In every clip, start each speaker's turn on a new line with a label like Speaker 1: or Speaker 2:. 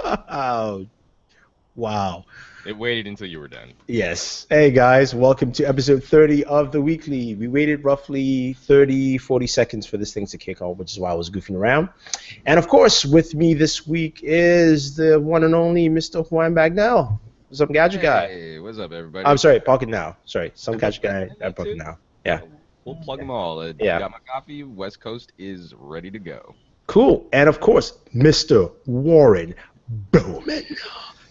Speaker 1: Oh, wow.
Speaker 2: It waited until you were done.
Speaker 1: Yes. Hey, guys. Welcome to episode 30 of The Weekly. We waited roughly 30, 40 seconds for this thing to kick off, which is why I was goofing around. And, of course, with me this week is the one and only Mr. Juan Bagnell. Some gadget guy.
Speaker 2: Hey, what's up, everybody?
Speaker 1: I'm sorry, Pocket Now. Sorry, some gadget guy at Pocket Now. Yeah.
Speaker 2: We'll plug them all.
Speaker 1: Yeah.
Speaker 2: Got my coffee. West Coast is ready to go.
Speaker 1: Cool. And, of course, Mr. Warren Bowman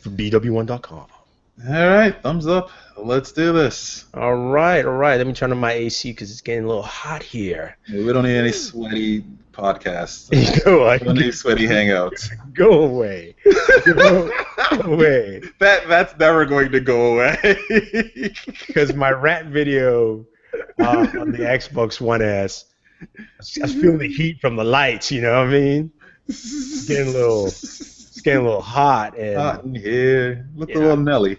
Speaker 1: from BW1.com.
Speaker 3: All right, thumbs up. Let's do this.
Speaker 1: All right. Let me turn on my AC because it's getting a little hot here.
Speaker 3: We don't need any sweaty podcasts.
Speaker 1: Go
Speaker 3: We don't need sweaty hangouts.
Speaker 1: Go away. Go away.
Speaker 3: That's never going to go away.
Speaker 1: Because my rant video on the Xbox One S, I was feeling the heat from the lights. You know what I mean? It's getting a little hot. And
Speaker 3: Hot in here. Look at little Nelly.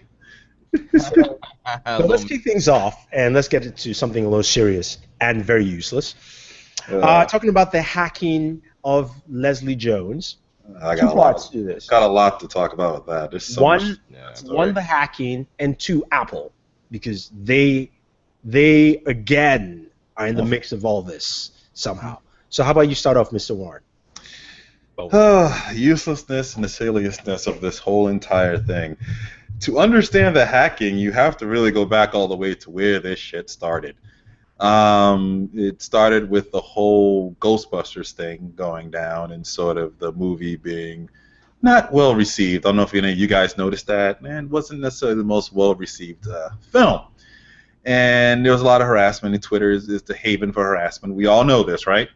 Speaker 1: so let's kick things off and let's get into something a little serious and very useless. Talking about the hacking of Leslie Jones.
Speaker 3: I
Speaker 1: Two
Speaker 3: got
Speaker 1: parts to this.
Speaker 3: Got a lot to talk about with that. There's so much.
Speaker 1: One, the hacking, and two, Apple, because they again are in the mix of all this somehow. So how about you start off, Mr. Warren?
Speaker 3: Uselessness and the silliness of this whole entire thing. To understand the hacking, you have to really go back all the way to where this shit started. It started with the whole Ghostbusters thing going down and sort of the movie being not well received. I don't know if any of you guys noticed that. Man, it wasn't necessarily the most well received film. And there was a lot of harassment, and Twitter is the haven for harassment. We all know this, right?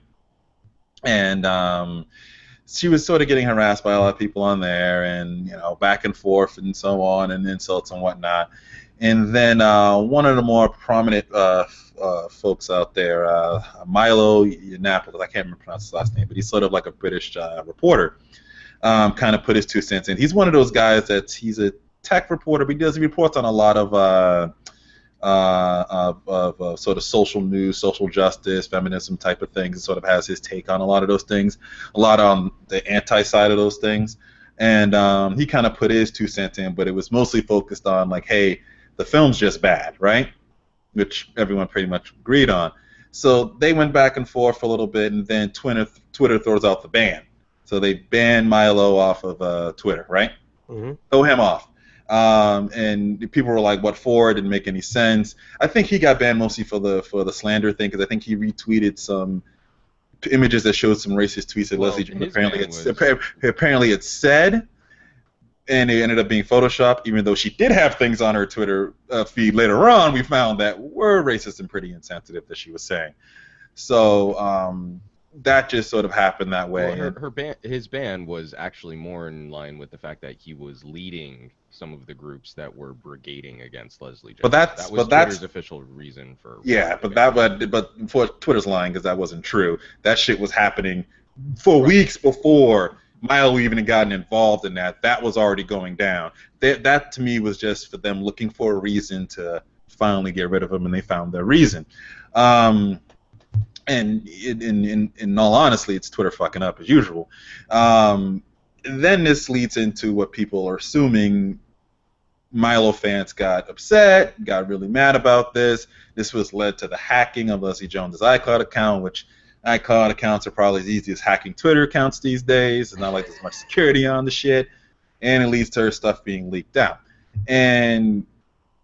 Speaker 3: And she was sort of getting harassed by a lot of people on there, and back and forth and so on, and insults and whatnot. And then one of the more prominent folks out there, Milo Yiannopoulos, I can't pronounce his last name, but he's sort of like a British reporter, kind of put his 2 cents in. He's one of those guys he's a tech reporter, but he reports on a lot of sort of social news, social justice, feminism type of things, and sort of has his take on a lot of those things, a lot on the anti-side of those things. And he kind of put his 2 cents in, but it was mostly focused on, like, hey, the film's just bad, right? Which everyone pretty much agreed on. So they went back and forth for a little bit, and then Twitter throws out the ban. So they banned Milo off of Twitter, right?
Speaker 1: Mm-hmm.
Speaker 3: Throw him off. And people were like, "What for?" It didn't make any sense. I think he got banned mostly for the slander thing, because I think he retweeted some images that showed some racist tweets that Leslie Jones apparently it said, and it ended up being Photoshopped. Even though she did have things on her Twitter feed later on, we found that were racist and pretty insensitive that she was saying. So that just sort of happened that way.
Speaker 2: Well, his ban was actually more in line with the fact that he was leading some of the groups that were brigading against Leslie Jones.
Speaker 3: But that's
Speaker 2: Twitter's official reason for.
Speaker 3: Yeah, but for Twitter's lying, because that wasn't true. That shit was happening for weeks before Milo even gotten involved in that. That was already going down. That to me was just for them looking for a reason to finally get rid of him, and they found their reason. And in all honesty, it's Twitter fucking up as usual. Then this leads into what people are assuming. Milo fans got upset, got really mad about this. This was led to the hacking of Leslie Jones' iCloud account, which iCloud accounts are probably as easy as hacking Twitter accounts these days. It's not like there's much security on the shit. And it leads to her stuff being leaked out. And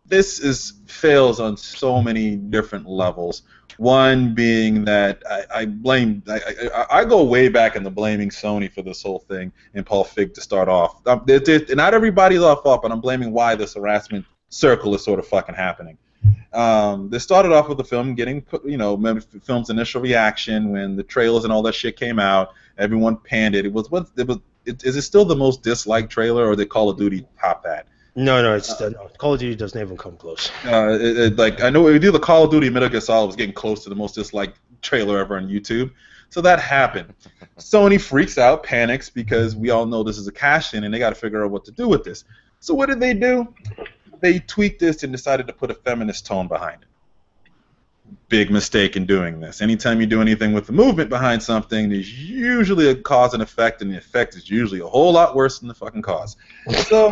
Speaker 3: this fails on so many different levels. One being that I go way back into blaming Sony for this whole thing and Paul Fig to start off. Not everybody's off fault, but I'm blaming why this harassment circle is sort of fucking happening. This started off with the film getting, maybe the film's initial reaction when the trailers and all that shit came out. Everyone panned it. Is it still the most disliked trailer, or did Call of Duty top that?
Speaker 1: No, Call of Duty doesn't even come close.
Speaker 3: I know either the Call of Duty or Metal Gear Solid was getting close to the most disliked trailer ever on YouTube. So that happened. Sony freaks out, panics, because we all know this is a cash-in, and they got to figure out what to do with this. So what did they do? They tweaked this and decided to put a feminist tone behind it. Big mistake in doing this. Anytime you do anything with the movement behind something, there's usually a cause and effect, and the effect is usually a whole lot worse than the fucking cause. So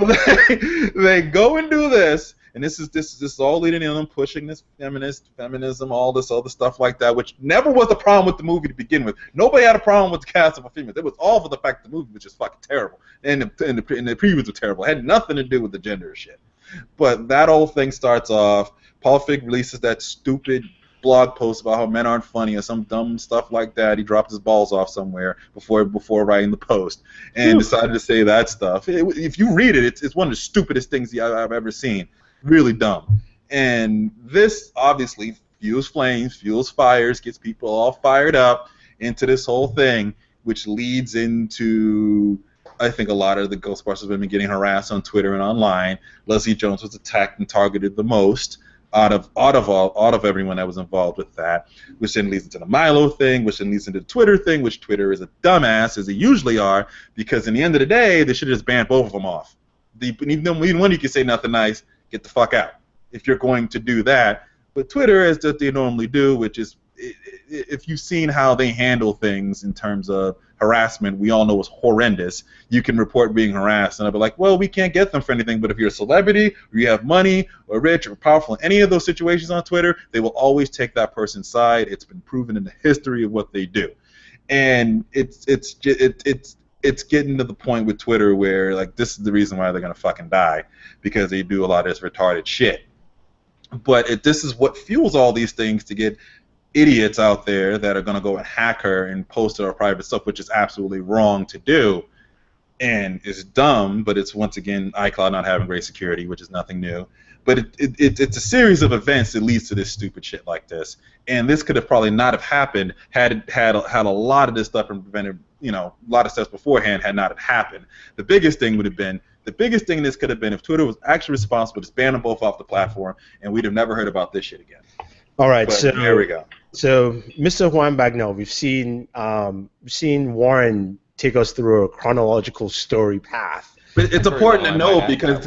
Speaker 3: they go and do this, and this is all leading in them pushing this feminism, all this other stuff like that, which never was the problem with the movie to begin with. Nobody had a problem with the cast of a female. It was all for the fact that the movie was just fucking terrible, and the previews were terrible. It had nothing to do with the gender shit. But that whole thing starts off. Paul Fig releases that stupid blog post about how men aren't funny or some dumb stuff like that. He dropped his balls off somewhere before writing the post and decided to say that stuff. If you read it, it's one of the stupidest things I've ever seen. Really dumb. And this obviously fuels flames, fuels fires, gets people all fired up into this whole thing, which leads into, I think, a lot of the Ghostbusters women getting harassed on Twitter and online. Leslie Jones was attacked and targeted the most out of everyone that was involved with that, which then leads into the Milo thing, which then leads into the Twitter thing, which Twitter is a dumbass, as they usually are, because in the end of the day, they should have just banned both of them off. Even when you can say nothing nice, get the fuck out if you're going to do that. But Twitter is what they normally do, which is, if you've seen how they handle things in terms of harassment, we all know it's horrendous. You can report being harassed, and I'll be like, well, we can't get them for anything, but if you're a celebrity, or you have money, or rich, or powerful in any of those situations on Twitter, they will always take that person's side. It's been proven in the history of what they do. And it's getting to the point with Twitter where, like, this is the reason why they're going to fucking die, because they do a lot of this retarded shit. But this is what fuels all these things, to get idiots out there that are going to go and hack her and post her private stuff, which is absolutely wrong to do and is dumb. But it's, once again, iCloud not having great security, which is nothing new. But it's a series of events that leads to this stupid shit like this. And this could have probably not have happened had a lot of this stuff been prevented, a lot of steps beforehand had not have happened. The biggest thing this could have been if Twitter was actually responsible, just ban them both off the platform, and we'd have never heard about this shit again.
Speaker 1: All right,
Speaker 3: but
Speaker 1: so
Speaker 3: there we go.
Speaker 1: So, Mr. Juan Bagnell, we've seen Warren take us through a chronological story path.
Speaker 3: But it's important to know because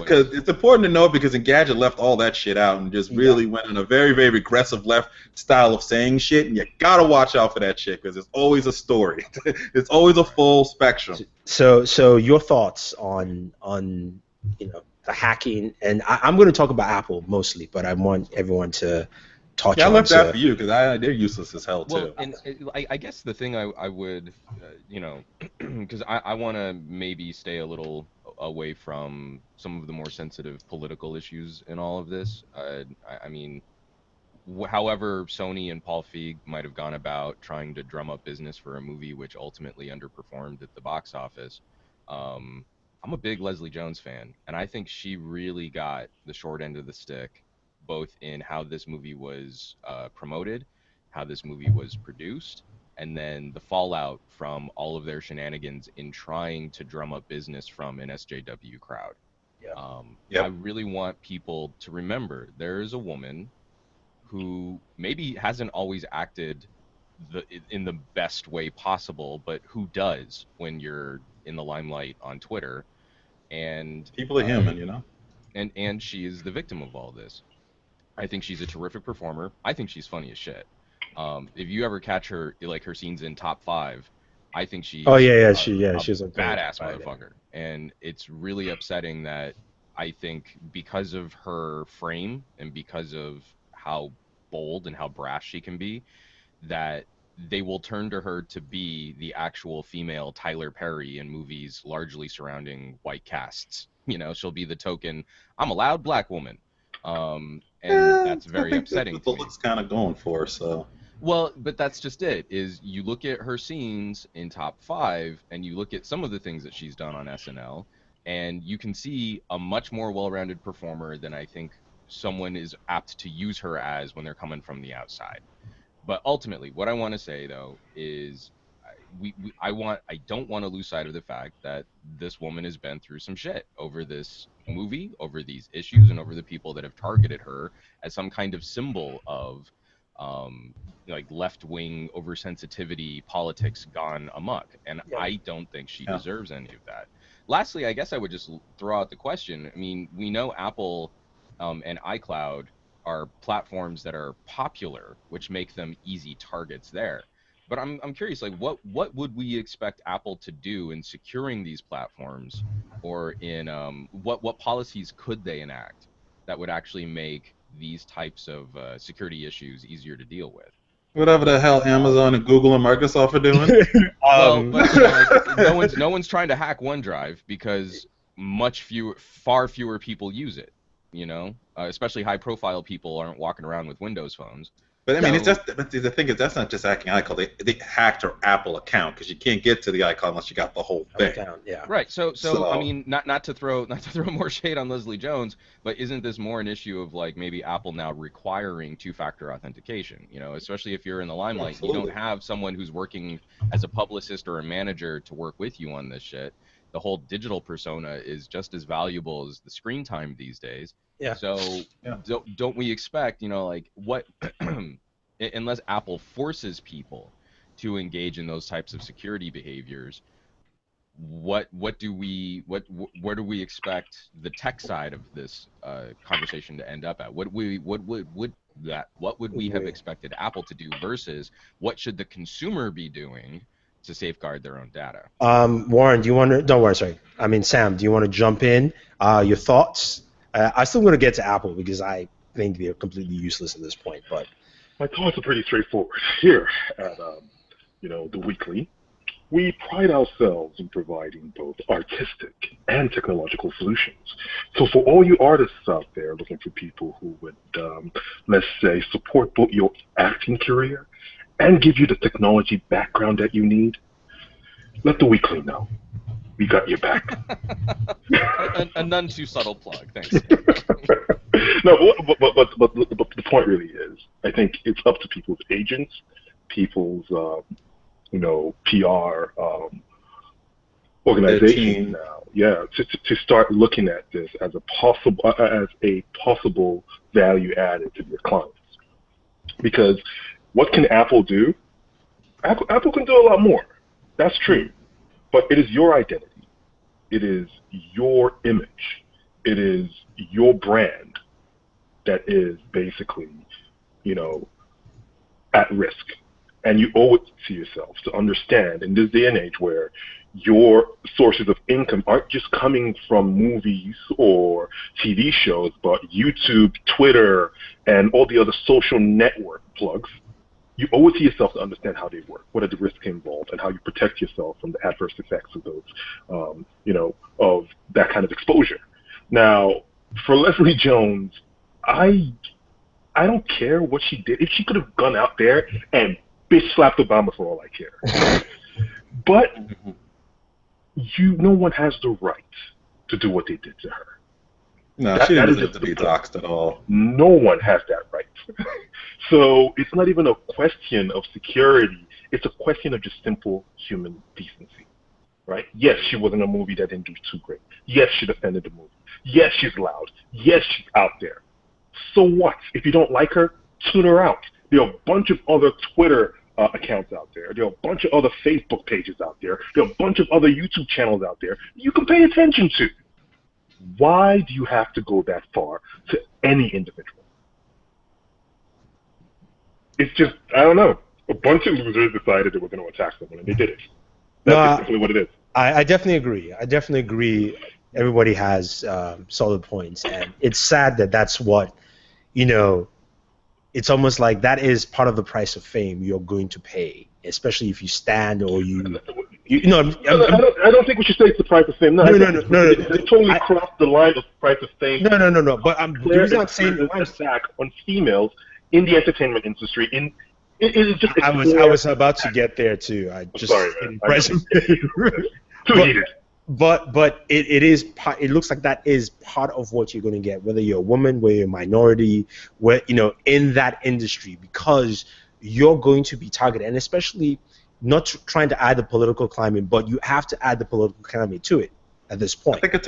Speaker 3: Engadget left all that shit out and just really went in a very, very regressive left style of saying shit, and you gotta watch out for that shit because it's always a story. It's always a full spectrum.
Speaker 1: So your thoughts on the hacking, and I'm going to talk about Apple mostly, but I want everyone to touch on.
Speaker 3: I left that for you because they're useless as hell too.
Speaker 2: Well, and I guess the thing I would, because I want to maybe stay a little away from some of the more sensitive political issues in all of this. I mean, however Sony and Paul Feig might have gone about trying to drum up business for a movie which ultimately underperformed at the box office, I'm a big Leslie Jones fan, and I think she really got the short end of the stick, both in how this movie was promoted, how this movie was produced, and then the fallout from all of their shenanigans in trying to drum up business from an SJW crowd. I really want people to remember there is a woman who maybe hasn't always acted in the best way possible, but who does when you're in the limelight on Twitter. And
Speaker 3: people are human,
Speaker 2: And she is the victim of all this. I think she's a terrific performer. I think she's funny as shit. If you ever catch her, like her scenes in Top 5, I think she's
Speaker 1: she's a
Speaker 2: badass motherfucker. And it's really upsetting that I think because of her frame and because of how bold and how brash she can be, that they will turn to her to be the actual female Tyler Perry in movies largely surrounding white casts. She'll be the token, I'm a loud black woman. And that's very upsetting.
Speaker 3: That's what it's kind of going for, so.
Speaker 2: Well, but that's just it, is you look at her scenes in Top 5, and you look at some of the things that she's done on SNL, and you can see a much more well-rounded performer than I think someone is apt to use her as when they're coming from the outside. But ultimately, what I want to say, though, is I don't want to lose sight of the fact that this woman has been through some shit over this movie, over these issues, and over the people that have targeted her as some kind of symbol of like left-wing oversensitivity politics gone amok. And I don't think she deserves any of that. Lastly, I guess I would just throw out the question. I mean, we know Apple and iCloud are platforms that are popular, which make them easy targets there. But I'm curious, like what would we expect Apple to do in securing these platforms, or in what policies could they enact that would actually make these types of security issues easier to deal with?
Speaker 3: Whatever the hell Amazon and Google and Microsoft are doing.
Speaker 2: Well, but like, no one's trying to hack OneDrive because far fewer people use it. Especially high-profile people aren't walking around with Windows phones.
Speaker 3: But I mean, but the thing is, that's not just hacking iCloud. They hacked her Apple account because you can't get to the iCloud unless you got the whole thing.
Speaker 1: Yeah.
Speaker 2: Right. So I mean, not to throw more shade on Leslie Jones, but isn't this more an issue of like maybe Apple now requiring two-factor authentication? Especially if you're in the limelight,
Speaker 3: Absolutely.
Speaker 2: you don't have someone who's working as a publicist or a manager to work with you on this shit. The whole digital persona is just as valuable as the screen time these days.
Speaker 1: Yeah.
Speaker 2: So don't we expect, like what, unless Apple forces people to engage in those types of security behaviors, where do we expect the tech side of this conversation to end up at? What would we have expected Apple to do versus what should the consumer be doing to safeguard their own data?
Speaker 1: Warren, do you want to? Don't worry, sorry. I mean, Sam, do you want to jump in? Your thoughts? I'm still going to get to Apple because I think they're completely useless at this point. But
Speaker 4: my thoughts are pretty straightforward. Here at the Weekly, we pride ourselves in providing both artistic and technological solutions. So for all you artists out there looking for people who would, let's say, support both your acting career and give you the technology background that you need, let the Weekly know. We got your back.
Speaker 2: a none too subtle plug, thanks.
Speaker 4: No, but the point really is, I think it's up to people's agents, people's PR organization now, to start looking at this as a possible value added to their clients. Because what can Apple do? Apple can do a lot more. That's true. But it is your identity. It is your image. It is your brand that is basically, at risk. And you owe it to yourself to understand in this day and age where your sources of income aren't just coming from movies or TV shows, but YouTube, Twitter, and all the other social network plugs. You owe it to yourself to understand how they work, what are the risks involved, and how you protect yourself from the adverse effects of those, of that kind of exposure. Now, for Leslie Jones, I don't care what she did. If she could have gone out there and bitch slapped Obama for all I care. But no one has the right to do what they did to her.
Speaker 3: No, she didn't deserve to be doxxed at all.
Speaker 4: No one has that right. So it's not even a question of security. It's a question of just simple human decency, right? Yes, she was in a movie that didn't do too great. Yes, she defended the movie. Yes, she's loud. Yes, she's out there. So what? If you don't like her, tune her out. There are a bunch of other Twitter accounts out there. There are a bunch of other Facebook pages out there. There are a bunch of other YouTube channels out there you can pay attention to. Why do you have to go that far to any individual? It's just, I don't know. A bunch of losers decided they were going to attack someone, and they did it. That's simply what it is.
Speaker 1: I definitely agree. Everybody has solid points, and it's sad that that's what, it's almost like that is part of the price of fame you're going to pay, especially if you stand or I
Speaker 4: don't think we should say it's the price of fame. No. They totally crossed the line of price of fame.
Speaker 1: No. But the reason I'm saying
Speaker 4: the attack on females in the entertainment industry.
Speaker 1: I was about to get there too.
Speaker 4: Too heated.
Speaker 1: But it looks like that is part of what you're going to get, whether you're a woman, whether you're a minority, in that industry, because you're going to be targeted, and especially not trying to add the political climate, but you have to add the political climate to it at this point.
Speaker 3: I think it's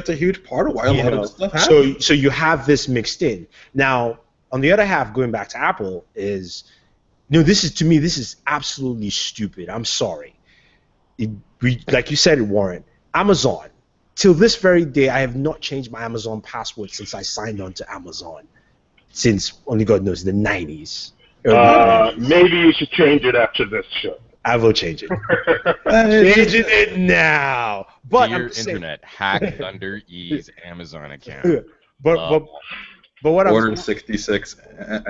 Speaker 3: a huge part of why a lot of this stuff happens.
Speaker 1: So you have this mixed in. Now, on the other half, going back to Apple, this is absolutely stupid. I'm sorry. Like you said, Warren, Amazon. Till this very day, I have not changed my Amazon password since I signed on to Amazon. since only God knows the 90s.
Speaker 4: Maybe you should change it after this show.
Speaker 1: I will change it. Changing it now. But
Speaker 2: Dear
Speaker 1: I'm saying,
Speaker 2: Internet, hack Thunder E's Amazon account.
Speaker 1: but what
Speaker 3: Ordered
Speaker 1: I'm
Speaker 3: 66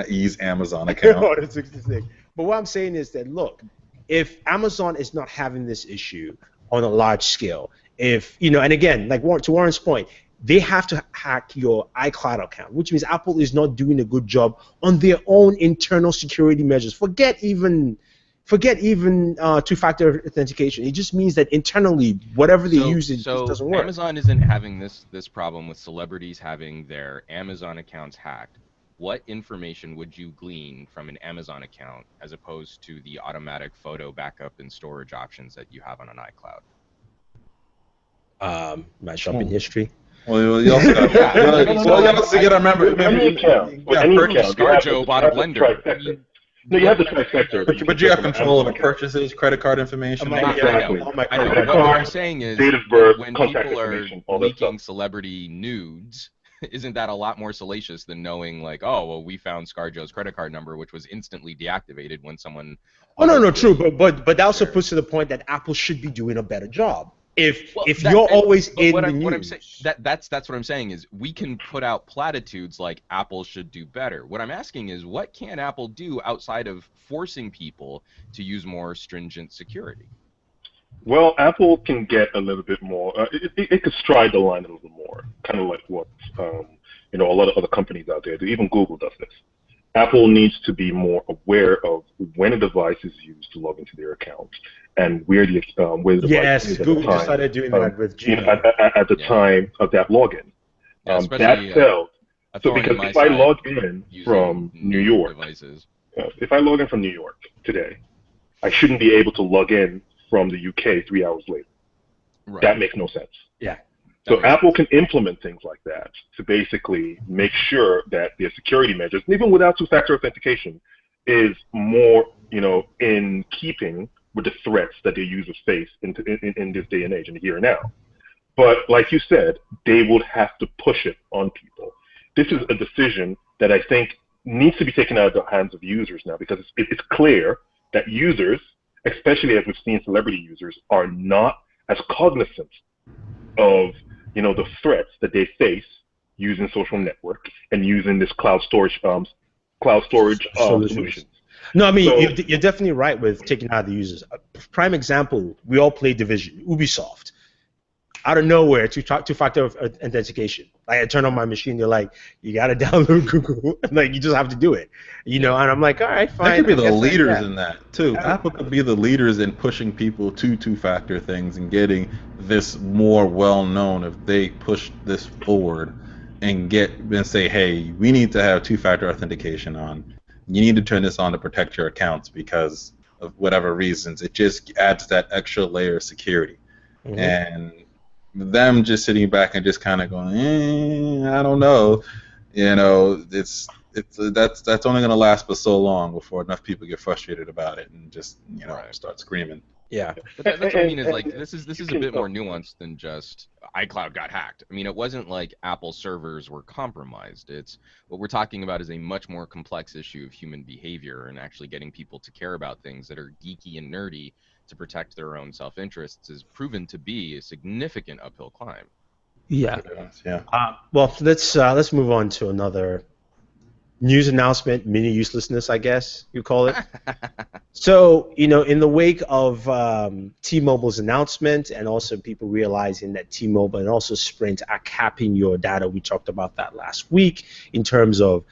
Speaker 3: E's Amazon account.
Speaker 1: Ordered 66. But what I'm saying is that, look, if Amazon is not having this issue on a large scale, if, you know, and again, like to Warren's point, they have to hack your iCloud account, which means Apple is not doing a good job on their own internal security measures. Forget even two-factor authentication. It just means that internally, whatever they use, it just doesn't work.
Speaker 2: Amazon isn't having this problem with celebrities having their Amazon accounts hacked. What information would you glean from an Amazon account as opposed to the automatic photo backup and storage options that you have on an iCloud?
Speaker 1: My shopping history.
Speaker 3: Well, you also got to remember.
Speaker 4: Any account,
Speaker 2: ScarJo bought a blender.
Speaker 4: No, you have the trifecta.
Speaker 3: But you have control over purchases, credit card information.
Speaker 4: Exactly.
Speaker 2: I know. What I'm saying is,
Speaker 4: date of birth,
Speaker 2: when
Speaker 4: contact
Speaker 2: people are
Speaker 4: information, all that
Speaker 2: leaking
Speaker 4: stuff.
Speaker 2: celebrity nudes, isn't that a lot more salacious than knowing, like, oh, well, we found ScarJo's credit card number, which was instantly deactivated when someone...
Speaker 1: Oh, no, true. But that also puts to the point that Apple should be doing a better job. If you're always in the news.
Speaker 2: What I'm saying, that's what I'm saying is we can put out platitudes like Apple should do better. What I'm asking is, what can Apple do outside of forcing people to use more stringent security?
Speaker 4: Well, Apple can get a little bit more. It could stride the line a little more, kind of like what a lot of other companies out there do. Even Google does this. Apple needs to be more aware of when a device is used to log into their account and where the device is at
Speaker 1: Google
Speaker 4: the time,
Speaker 1: just started doing that with Gmail.
Speaker 4: at the time of that login. That tells. So because if I log in from New York, if I log in from New York today, I shouldn't be able to log in from the UK 3 hours later. Right. That makes no sense.
Speaker 1: Yeah.
Speaker 4: So Apple can implement things like that to basically make sure that their security measures, even without two-factor authentication, is more, in keeping with the threats that their users face in this day and age, in the here and now. But like you said, they would have to push it on people. This is a decision that I think needs to be taken out of the hands of users now, because it's clear that users, especially as we've seen celebrity users, are not as cognizant of the threats that they face using social network and using this cloud storage solutions.
Speaker 1: No, I mean, you're definitely right with taking out the users. Prime example, we all play Division, Ubisoft. Out of nowhere, two-factor authentication. Like, I turn on my machine, they're like, you got to download Google. Like, you just have to do it. And I'm like, all right, fine.
Speaker 3: They could be the leaders in that, too. Apple could be the leaders in pushing people to two-factor things and getting this more well-known if they push this forward and say, hey, we need to have two-factor authentication on. You need to turn this on to protect your accounts because of whatever reasons. It just adds that extra layer of security. Mm-hmm. And them just sitting back and just kind of going, I don't know, that's only going to last for so long before enough people get frustrated about it and just start screaming.
Speaker 1: Yeah,
Speaker 2: but that's what I mean is, like, this is a bit more nuanced than just iCloud got hacked. I mean, it wasn't like Apple servers were compromised. It's what we're talking about is a much more complex issue of human behavior and actually getting people to care about things that are geeky and nerdy to protect their own self-interests is proven to be a significant uphill climb.
Speaker 1: Yeah. Well, let's move on to another news announcement, mini uselessness, I guess you call it. So, in the wake of T-Mobile's announcement and also people realizing that T-Mobile and also Sprint are capping your data, we talked about that last week in terms of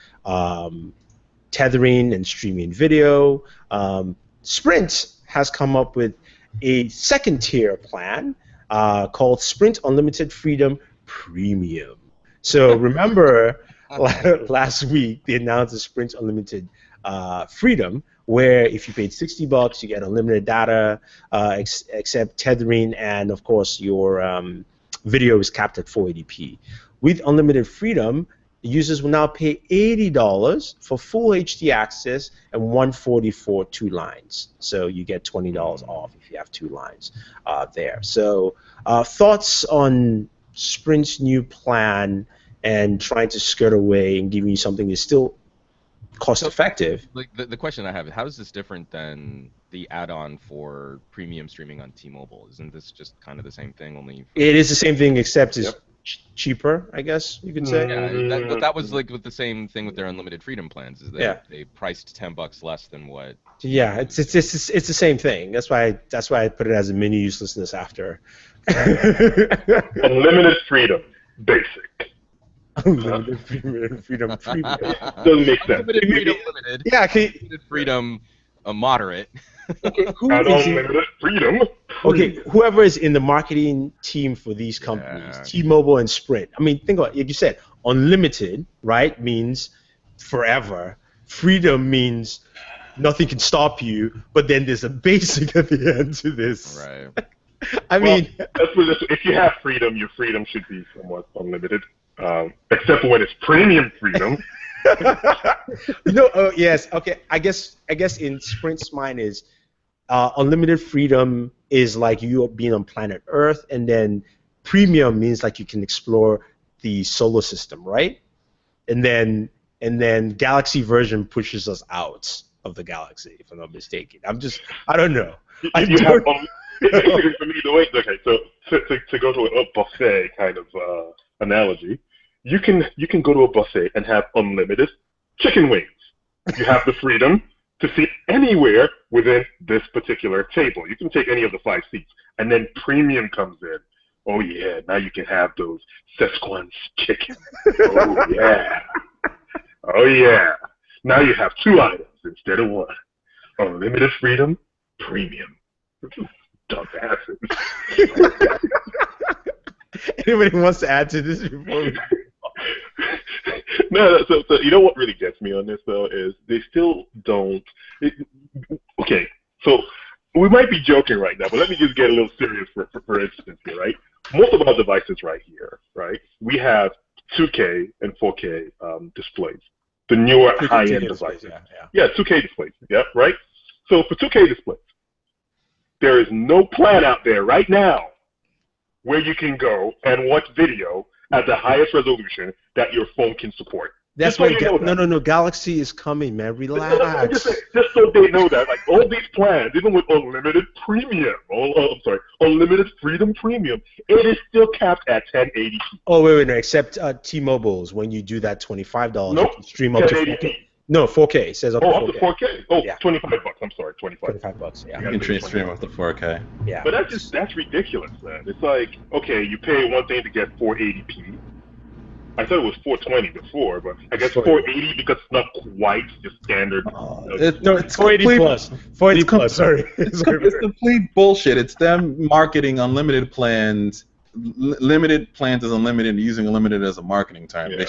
Speaker 1: tethering and streaming video. Sprint has come up with a second-tier plan called Sprint Unlimited Freedom Premium. So remember last week they announced the Sprint Unlimited Freedom, where if you paid $60, you get unlimited data, except tethering, and of course your video is capped at 480p. With Unlimited Freedom, users will now pay $80 for full HD access and $140 for 2 lines. So you get $20 off if you have 2 lines there. So thoughts on Sprint's new plan and trying to skirt away and giving you something that's still cost effective.
Speaker 2: Like the question I have is, how is this different than the add-on for premium streaming on T-Mobile? Isn't this just kind of the same thing, only?
Speaker 1: It is the same thing except it's cheaper, I guess you could say.
Speaker 2: Yeah, that was like with the same thing with their unlimited freedom plans. Is that they priced $10 less than what?
Speaker 1: Yeah, it's the same thing. That's why I put it as a mini uselessness after.
Speaker 4: Unlimited freedom, basic.
Speaker 1: Unlimited freedom premium.
Speaker 4: Doesn't make sense.
Speaker 2: Unlimited freedom, limited.
Speaker 1: Yeah,
Speaker 2: Unlimited freedom, moderate.
Speaker 1: Okay,
Speaker 4: unlimited freedom.
Speaker 1: Okay, whoever is in the marketing team for these companies, T-Mobile and Sprint. I mean, think about it. Like you said, unlimited, right, means forever. Freedom means nothing can stop you, but then there's a basic at the end to this.
Speaker 2: Right.
Speaker 1: I mean,
Speaker 4: if you have freedom, your freedom should be somewhat unlimited, except for when it's premium freedom.
Speaker 1: Yes. Okay. I guess in Sprint's mind is unlimited freedom is like you being on planet Earth, and then premium means like you can explore the solar system, right? And then Galaxy version pushes us out of the galaxy, if I'm not mistaken. I don't know.
Speaker 4: For me, okay, so to go to a buffet kind of analogy, you can go to a buffet and have unlimited chicken wings. You have the freedom to sit anywhere within this particular table. You can take any of the 5 seats, and then premium comes in. Oh yeah, now you can have those Szechuan chicken. Oh yeah. Oh yeah. Now you have 2 items instead of 1. Unlimited freedom, premium. Dumbasses.
Speaker 1: Anybody wants to add to this before we...
Speaker 4: No, so you know what really gets me on this though is they still don't. Okay, so we might be joking right now, but let me just get a little serious for instance here, right? Most of our devices right here, right? We have 2K and 4K displays, the newer high-end devices. Yeah, 2K displays. Yeah, right. So for 2K displays, there is no plan out there right now where you can go and watch video at the highest resolution that your phone can support.
Speaker 1: That's why no, Galaxy is coming, man. Relax.
Speaker 4: Just so they know that, like all these plans, even with unlimited premium, unlimited freedom premium, it is still capped at 1080p.
Speaker 1: Oh wait, no, except T-Mobile's when you do that $25, you can stream up to 4K. No, 4K. It says up to 4K.
Speaker 4: Up to 4K? Oh, yeah. $25. I'm sorry,
Speaker 1: $25. Yeah.
Speaker 3: You can stream up to 4K.
Speaker 1: Yeah.
Speaker 4: But that's ridiculous, man. It's like, okay, you pay one thing to get 480p. I thought it was 420 before, but I guess 480 because it's not quite the standard.
Speaker 1: It's 480 plus. 480 plus. Sorry.
Speaker 3: It's complete bullshit. It's them marketing unlimited plans, limited plans as unlimited, using unlimited as a marketing term. Yeah.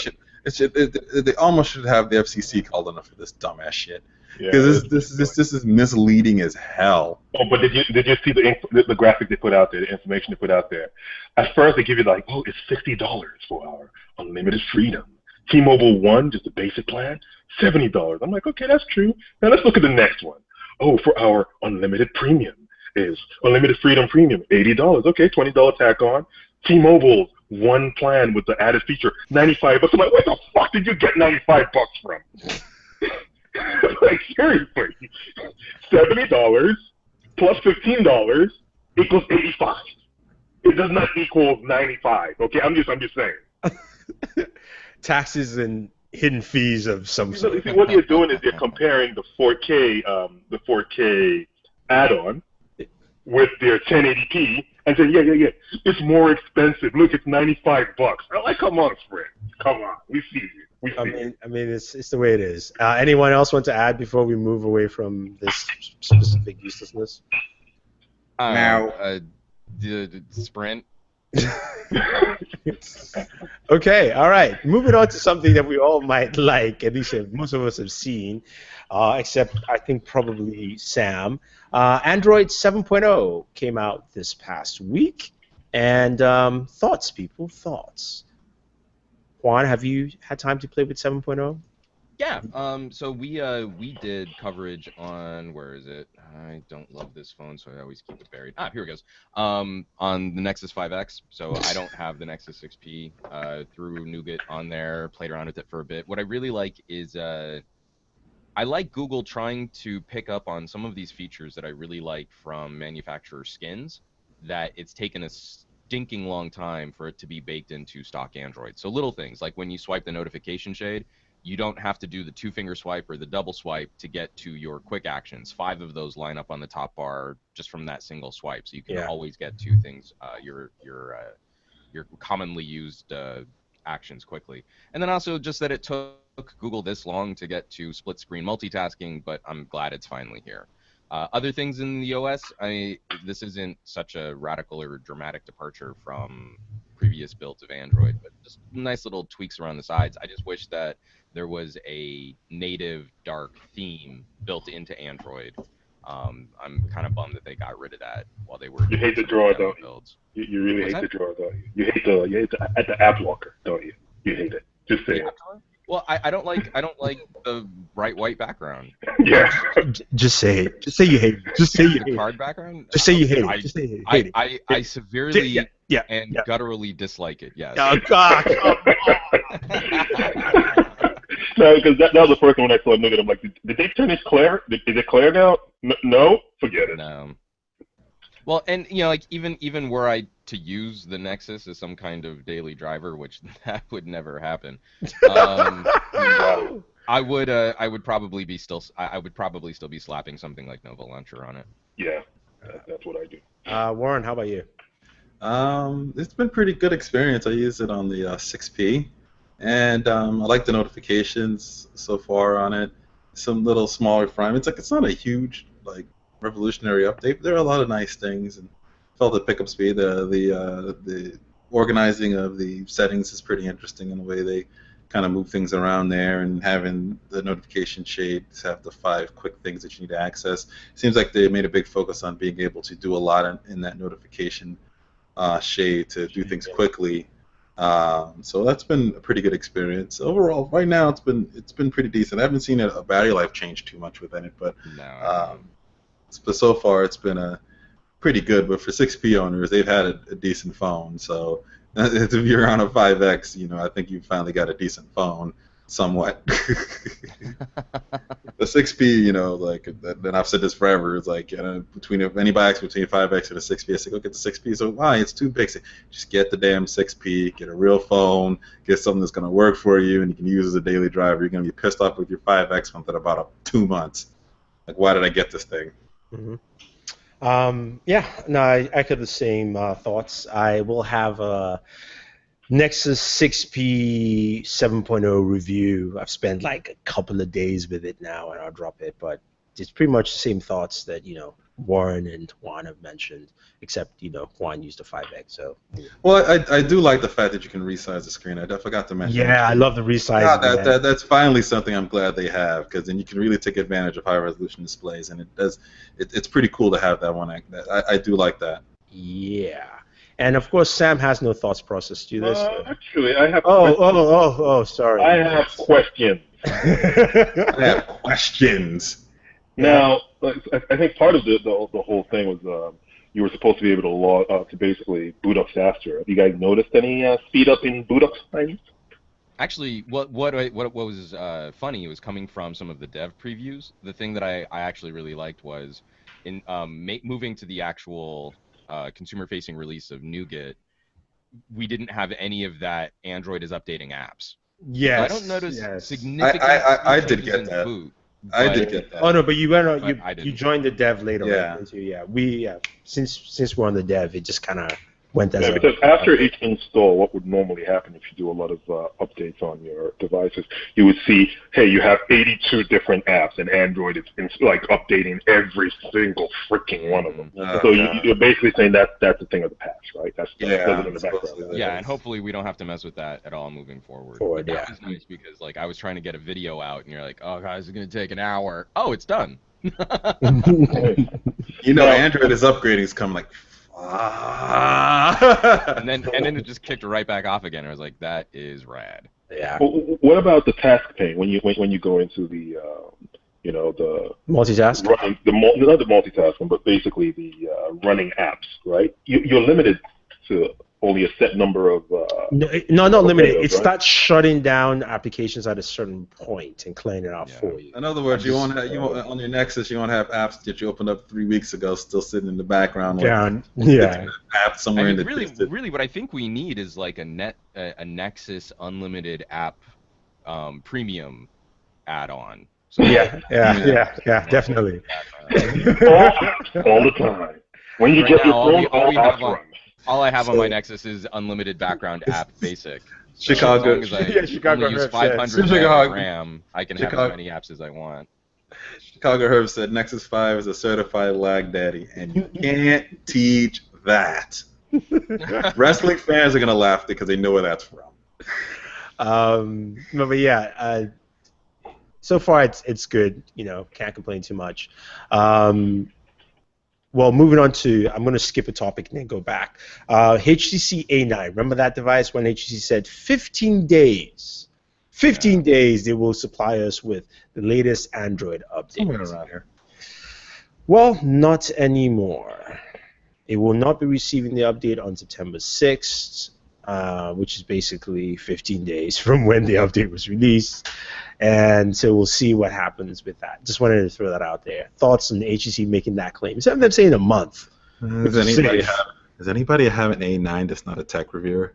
Speaker 3: They almost should have the FCC called on them for this dumbass shit. Because this is misleading as hell.
Speaker 4: Oh, but did you see the graphic they put out there, the information they put out there? At first they give you like, oh, it's $60 for our unlimited freedom. T-Mobile One, just a basic plan, $70. I'm like, okay, that's true. Now let's look at the next one. Oh, for our unlimited premium is unlimited freedom premium, $80. Okay, $20 tack on. T-Mobile's one plan with the added feature, $95. I'm like, where the fuck did you get $95 from? Like, seriously, $70 plus $15 equals $85. It does not equal $95. Okay, I'm just saying.
Speaker 1: Taxes and hidden fees of some sort.
Speaker 4: See, what you're doing is you're comparing the 4K add-on with their 1080p and saying, yeah, it's more expensive. Look, it's $95. I'm like, come on, Sprint. Come on, we see you.
Speaker 1: I mean, it's the way it is. Anyone else want to add before we move away from this specific uselessness?
Speaker 2: The Sprint.
Speaker 1: Okay, all right. Moving on to something that we all might like, at least most of us have seen, except I think probably Sam. Android 7.0 came out this past week, and thoughts, people, thoughts. Juan, have you had time to play with 7.0?
Speaker 2: Yeah. So we did coverage on, where is it? I don't love this phone, so I always keep it buried. Here it goes. On the Nexus 5X. So I don't have the Nexus 6P. Threw Nougat on there, played around with it for a bit. What I really like is I like Google trying to pick up on some of these features that I really like from manufacturer skins, that it's taken a stinking long time for it to be baked into stock Android. So little things like when you swipe the notification shade, you don't have to do the two-finger swipe or the double swipe to get to your quick actions. 5 of those line up on the top bar just from that single swipe, so you can always get to things, your commonly used actions quickly. And then also just that it took Google this long to get to split screen multitasking, but I'm glad it's finally here. Other things in the OS, this isn't such a radical or dramatic departure from previous builds of Android, but just nice little tweaks around the sides. I just wish that there was a native dark theme built into Android. I'm kind of bummed that they got rid of that while they were.
Speaker 4: You hate the drawer, don't you?
Speaker 2: Builds.
Speaker 4: You really hate the drawer, don't you? You hate the app locker, don't you? You hate it. Just say it.
Speaker 2: Well, I don't like the bright white background.
Speaker 4: Yeah.
Speaker 1: Just say it. Just say you hate it. Just say you hate it.
Speaker 2: Card background?
Speaker 1: Just say you hate it. Just say you hate it.
Speaker 2: I severely and gutturally dislike it. Yes.
Speaker 1: Oh God.
Speaker 4: No, because that was the first one I saw Nougat. I'm like, did they turn this clear? Is it clear now? No, forget it.
Speaker 2: No. Well, and like even were I to use the Nexus as some kind of daily driver, which that would never happen, I would probably still be slapping something like Nova Launcher on it.
Speaker 4: Yeah, that's what I do.
Speaker 1: Warren, how about you?
Speaker 3: It's been pretty good experience. I use it on the 6P, and I like the notifications so far on it. Some little small refinements. It's not a huge revolutionary update, but there are a lot of nice things, and felt the pickup speed, the organizing of the settings is pretty interesting in the way they kind of move things around there, and having the notification shades have the 5 quick things that you need to access. Seems like they made a big focus on being able to do a lot in that notification shade to do things quickly. So that's been a pretty good experience overall. Right now, it's been pretty decent. I haven't seen a battery life change too much within it, but so far it's been pretty good. But for 6P owners, they've had a decent phone. So if you're on a 5X, I think you finally got a decent phone, somewhat. The 6P, and I've said this forever, it's like between if anybody asks between 5X and a 6P, I say go get the 6P. So why? It's too big. So just get the damn 6P, get a real phone, get something that's going to work for you, and you can use as a daily driver. You're going to be pissed off with your 5X within about 2 months. Like, why did I get this thing?
Speaker 1: Mm-hmm. I echo the same thoughts. I will have a Nexus 6P 7.0 review. I've spent like a couple of days with it now, and I'll drop it. But it's pretty much the same thoughts that Warren and Juan have mentioned, except Juan used a 5X. So.
Speaker 3: Well, I do like the fact that you can resize the screen. I forgot to mention.
Speaker 1: Yeah, I love the resizing.
Speaker 3: That's finally something I'm glad they have, because then you can really take advantage of high resolution displays, and it's pretty cool to have that one. I do like that.
Speaker 1: Yeah. And of course, Sam has no thoughts processed. Do this?
Speaker 4: Actually, I have.
Speaker 1: Sorry.
Speaker 4: I have questions.
Speaker 3: I have questions.
Speaker 4: Now, I think part of the whole thing was you were supposed to be able to basically boot up faster. Have you guys noticed any speed up in boot up times?
Speaker 2: Actually, what was funny was coming from some of the dev previews. The thing that I actually really liked was in moving to the actual consumer-facing release of Nougat, we didn't have any of that Android is updating apps.
Speaker 1: Yes.
Speaker 2: So I don't notice significant.
Speaker 3: I did get that.
Speaker 2: Boot,
Speaker 3: I did get that.
Speaker 1: Oh no, but you went on. You joined the dev later.
Speaker 3: Yeah.
Speaker 1: Right? Since we're on the dev, it just kind of went as
Speaker 4: because after each install, what would normally happen if you do a lot of updates on your devices, you would see, hey, you have 82 different apps, and Android is updating every single freaking one of them. So you're basically saying that's a thing of the past, right? That's in the background.
Speaker 2: Yeah, and hopefully we don't have to mess with that at all moving forward. That was nice because I was trying to get a video out, and you're like, oh guys, it's gonna take an hour. Oh, it's done.
Speaker 3: Android is upgrading. It's coming
Speaker 2: and then it just kicked right back off again. I was like, that is rad.
Speaker 1: Yeah.
Speaker 4: Well, what about the task pane when you go into the the
Speaker 1: Multitask.
Speaker 4: running not the multitasking, but basically the running apps, right? You're limited to only a set number of
Speaker 1: No, not limited.
Speaker 4: windows,
Speaker 1: It
Speaker 4: right?
Speaker 1: starts shutting down applications at a certain point and clearing it out
Speaker 2: Yeah.
Speaker 1: for you.
Speaker 3: In other words, you won't on your Nexus, you won't have apps that you opened up 3 weeks ago still sitting in the background.
Speaker 1: Down. Yeah.
Speaker 3: App somewhere
Speaker 2: I
Speaker 3: in
Speaker 2: mean,
Speaker 3: the
Speaker 2: really,
Speaker 3: distance.
Speaker 2: really, what I think we need is like a Nexus Unlimited app premium add-on. So
Speaker 1: Yeah. Definitely.
Speaker 4: All the time. When you
Speaker 2: Right
Speaker 4: get
Speaker 2: now,
Speaker 4: your phone, all apps run.
Speaker 2: all I have on
Speaker 1: So-
Speaker 2: my Nexus is unlimited background app basic. So
Speaker 3: Chicago-
Speaker 2: as long as I
Speaker 1: Yeah, Chicago
Speaker 2: only use
Speaker 1: Herb
Speaker 2: 500
Speaker 3: says.
Speaker 2: meg
Speaker 3: Chicago-
Speaker 2: of RAM, I can have
Speaker 3: Chicago-
Speaker 2: as many apps as I want.
Speaker 3: Chicago Herb said Nexus 5 is a certified lag daddy, and you can't teach that. Wrestling fans are gonna laugh because they know where that's from.
Speaker 1: But yeah, so far it's good. Can't complain too much. Well, moving on to, I'm going to skip a topic and then go back. HTC A9. Remember that device when HTC said 15 days? 15 days they will supply us with the latest Android
Speaker 3: Somewhere
Speaker 1: update.
Speaker 3: around here.
Speaker 1: Well, not anymore. It will not be receiving the update on September 6th, which is basically 15 days from when the update was released. And so we'll see what happens with that. Just wanted to throw that out there. Thoughts on HTC making that claim? Instead of them saying a month.
Speaker 3: Does anybody have an A9 that's not a tech reviewer?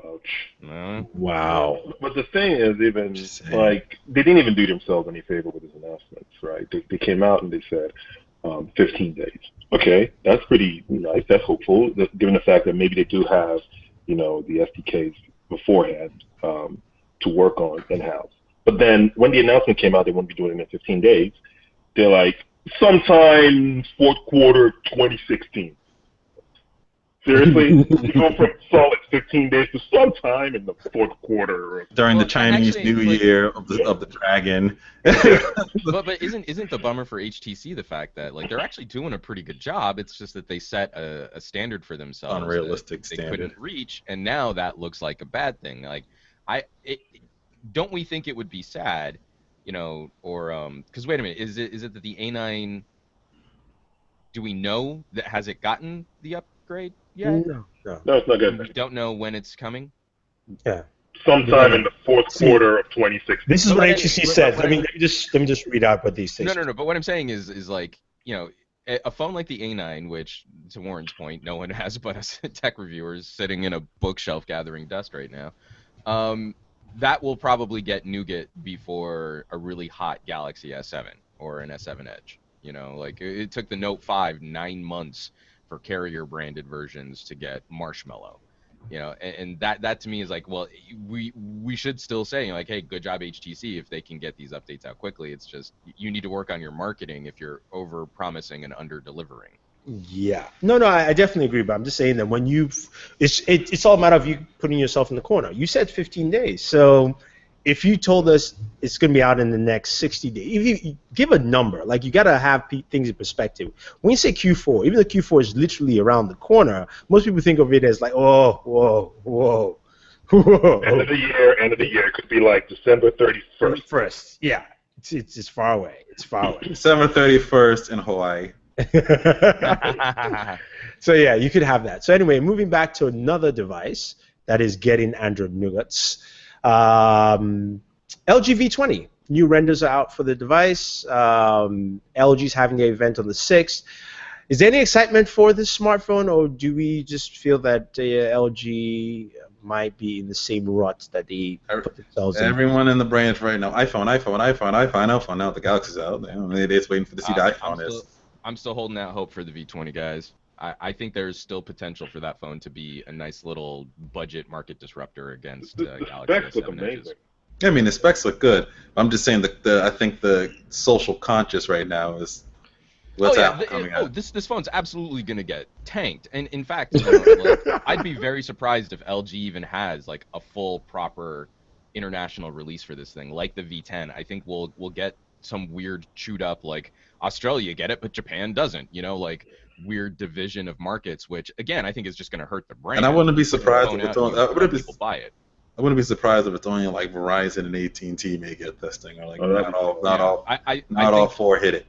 Speaker 4: Ouch.
Speaker 2: No.
Speaker 1: Wow.
Speaker 4: But the thing is, even
Speaker 3: Just saying.
Speaker 4: like they didn't even do themselves any favor with his announcements, right? They came out and they said 15 days. Okay, that's pretty nice. That's hopeful, given the fact that maybe they do have, the SDKs beforehand to work on in-house. But then when the announcement came out, they wouldn't be doing it in 15 days. They're like, sometime fourth quarter 2016. Seriously? You go from solid 15 days to sometime in the fourth quarter.
Speaker 3: During
Speaker 2: Well,
Speaker 3: the Chinese
Speaker 2: actually,
Speaker 3: New
Speaker 2: like-
Speaker 3: Year of the dragon.
Speaker 2: But isn't the bummer for HTC the fact that like they're actually doing a pretty good job? It's just that they set a standard for themselves,
Speaker 3: Unrealistic
Speaker 2: that they
Speaker 3: standard.
Speaker 2: couldn't reach, and now that looks like a bad thing. Like, don't we think it would be sad, or because wait a minute, is it that the A9? Do we know that has it gotten the upgrade yet?
Speaker 1: No.
Speaker 4: No, it's not
Speaker 2: And we
Speaker 4: good.
Speaker 2: don't know when it's coming.
Speaker 1: Yeah.
Speaker 4: Sometime in the fourth
Speaker 1: See,
Speaker 4: quarter of 2016.
Speaker 1: This is
Speaker 2: But
Speaker 1: what
Speaker 2: what I-
Speaker 1: HTC
Speaker 2: but-
Speaker 1: said.
Speaker 2: but-
Speaker 1: Let me just read out what these things.
Speaker 2: No. But what I'm saying is like, a phone like the A9, which to Warren's point, no one has but us tech reviewers sitting in a bookshelf gathering dust right now. That will probably get nougat before a really hot Galaxy S7 or an S7 Edge. Like it took the Note 5 9 months for carrier branded versions to get marshmallow. And that to me is like, well, we should still say like, hey, good job HTC if they can get these updates out quickly. It's just you need to work on your marketing if you're over promising and under delivering.
Speaker 1: Yeah. No, I definitely agree, but I'm just saying that when it's all a matter of you putting yourself in the corner. You said 15 days. So if you told us it's going to be out in the next 60 days, if you give a number, like you got to have things in perspective. When you say Q4, even though Q4 is literally around the corner, most people think of it as like, oh, whoa.
Speaker 4: End of the year could be like December 31st.
Speaker 1: First, yeah. It's far away. It's far away.
Speaker 3: December 31st in Hawaii.
Speaker 1: So yeah, you could have that. So anyway, moving back to another device that is getting Android nougats. LG V20. New renders are out for the device. LG's having the event on the 6th. Is there any excitement for this smartphone, or do we just feel that LG might be in the same rut that they put themselves in?
Speaker 3: Everyone in the branch right now, iPhone. Now the Galaxy's out. They're just waiting to see the iPhone.
Speaker 2: I'm still holding out hope for the V20 guys. I think there's still potential for that phone to be a nice little budget market disruptor against
Speaker 4: The
Speaker 2: Galaxy
Speaker 4: specs look
Speaker 2: S7
Speaker 4: amazing.
Speaker 2: edges.
Speaker 3: I mean, the specs look good. I'm just saying I think the social conscious right now is what's coming out.
Speaker 2: This phone's absolutely gonna get tanked. And in fact, like, I'd be very surprised if LG even has like a full proper international release for this thing, like the V10. I think we'll get some weird chewed up like Australia get it, but Japan doesn't. Like weird division of markets, which again I think is just gonna hurt the brand.
Speaker 3: And I wouldn't be surprised if
Speaker 2: Phone
Speaker 3: it's
Speaker 2: out,
Speaker 3: on.
Speaker 2: you let people buy it.
Speaker 3: I wouldn't be surprised if it's only like Verizon and AT&T may get this thing, or like not
Speaker 2: I
Speaker 3: all
Speaker 2: think
Speaker 3: four hit it.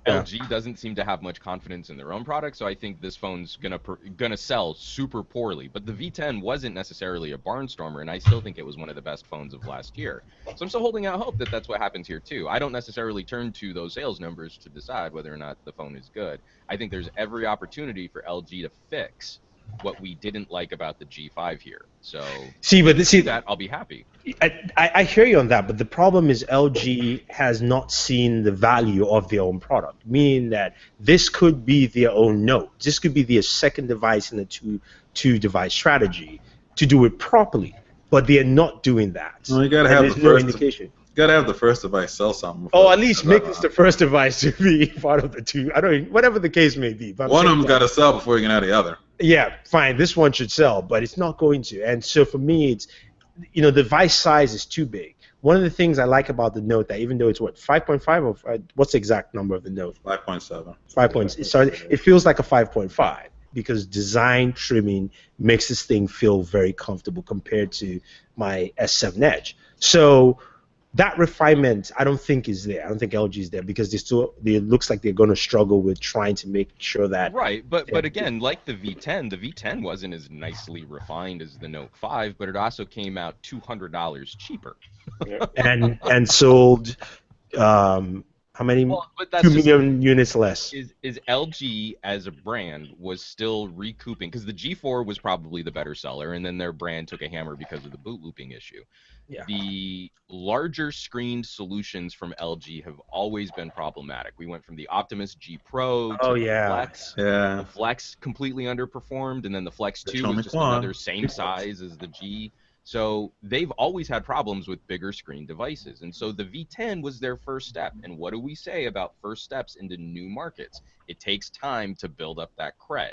Speaker 2: LG doesn't seem to have much confidence in their own product, so I think this phone's gonna sell super poorly. But the V10 wasn't necessarily a barnstormer, and I still think it was one of the best phones of last year. So I'm still holding out hope that that's what happens here too. I don't necessarily turn to those sales numbers to decide whether or not the phone is good. I think there's every opportunity for LG to fix what we didn't like about the G5 here. So that I'll be happy.
Speaker 1: I hear you on that, but the problem is LG has not seen the value of their own product, meaning that this could be their own Note. This could be their second device in the two device strategy to do it properly, but they are not doing that.
Speaker 3: Well, you gotta have the first indication. You gotta have the first device sell something.
Speaker 1: Oh, at least make this the first device to be part of the two. Whatever the case may be. But
Speaker 3: one of them's got to sell before you can have the other.
Speaker 1: Yeah, fine. This one should sell, but it's not going to. And so for me, it's, the device size is too big. One of the things I like about the Note, that even though it's 5.5 or what's the exact number of the Note?
Speaker 3: 5.7.
Speaker 1: 5.7. So it feels like a 5.5 because design trimming makes this thing feel very comfortable compared to my S7 Edge. So that refinement, I don't think is there. I don't think LG is there because it looks like they're going to struggle with trying to make sure that.
Speaker 2: Right, but again, like the V10 wasn't as nicely refined as the Note 5, but it also came out $200 cheaper.
Speaker 1: and sold how many?
Speaker 2: Well,
Speaker 1: 2 million units less.
Speaker 2: Is LG as a brand was still recouping, because the G4 was probably the better seller, and then their brand took a hammer because of the boot looping issue. Yeah. The larger screen solutions from LG have always been problematic. We went from the Optimus G Pro to the Flex.
Speaker 3: Yeah.
Speaker 2: The Flex completely underperformed, and then the Flex 2 was just another same size as the G. So they've always had problems with bigger screen devices. And so the V10 was their first step. And what do we say about first steps into new markets? It takes time to build up that cred.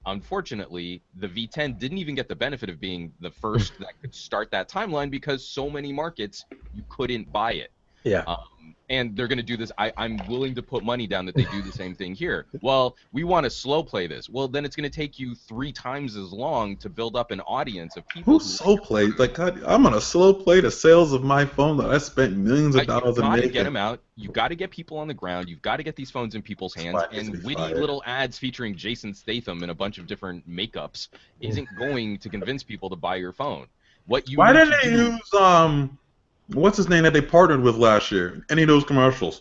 Speaker 2: Unfortunately, the V10 didn't even get the benefit of being the first that could start that timeline because so many markets, you couldn't buy it.
Speaker 1: Yeah.
Speaker 2: And they're going to do this. I'm willing to put money down that they do the same thing here. Well, we want to slow play this. Well, then it's going to take you 3 times as long to build up an audience of people.
Speaker 3: Who slow play? Like, God, I'm going to slow play the sales of my phone that I spent millions of dollars in making.
Speaker 2: You got to get them out. You got to get people on the ground. You've got to get these phones in people's hands. And witty little ads featuring Jason Statham and a bunch of different makeups isn't going to convince people to buy your phone. Why
Speaker 3: didn't they use what's his name that they partnered with last year? Any of those commercials?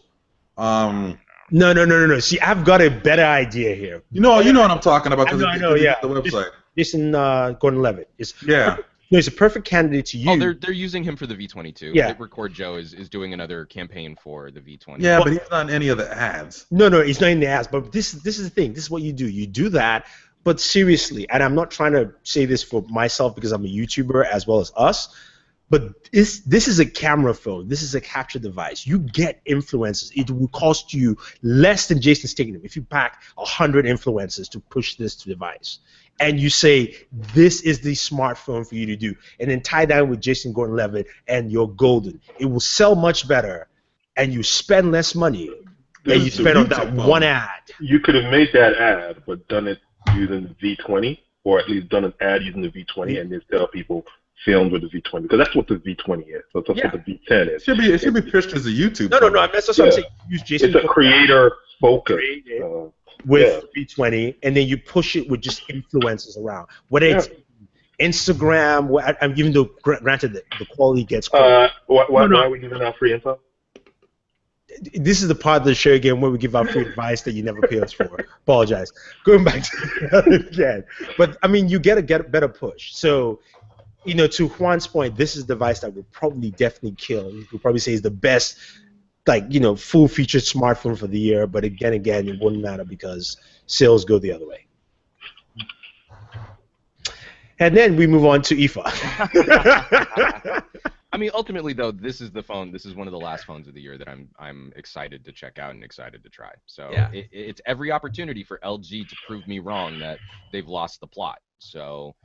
Speaker 1: No. See, I've got a better idea here.
Speaker 3: You know what I'm talking about because
Speaker 1: I know, yeah.
Speaker 3: The website.
Speaker 1: Jason Gordon-Levitt.
Speaker 3: Yeah.
Speaker 1: He's a perfect candidate to use.
Speaker 2: Oh, they're using him for the V20 too.
Speaker 1: Yeah.
Speaker 2: Record Joe is doing another campaign for the V20.
Speaker 3: Yeah, but he's not in any of the ads.
Speaker 1: No, he's not in the ads. But this is the thing. This is what you do. You do that. But seriously, and I'm not trying to say this for myself because I'm a YouTuber as well as us. But this is a camera phone. This is a capture device. You get influencers. It will cost you less than Jason Statham if you pack 100 influencers to push this to device. And you say, this is the smartphone for you to do. And then tie that with Jason Gordon-Levitt and you're golden. It will sell much better and you spend less money than you spend on that one ad.
Speaker 4: You could have made that ad but done it using the V20, or at least done an ad using the V20 and then tell people filmed with the V20, because that's what the V20 is. So that's what the V10 is.
Speaker 3: It should be pitched as a YouTube.
Speaker 1: No. That's what I'm saying. Use Jason.
Speaker 4: It's a creator focus
Speaker 1: with V20, and then you push it with just influencers around. Whether it's Instagram, even though granted the quality gets.
Speaker 4: Why are we giving out free info?
Speaker 1: This is the part of the show again where we give out free advice that you never pay us for. Apologize. Going back to that again, but I mean, you get a better push. So. To Juan's point, this is a device that will probably definitely kill. You could probably say is the best, full-featured smartphone for the year. But again, it wouldn't matter because sales go the other way. And then we move on to IFA.
Speaker 2: I mean, ultimately, though, this is the phone. This is one of the last phones of the year that I'm excited to check out and excited to try. So it's every opportunity for LG to prove me wrong that they've lost the plot. So.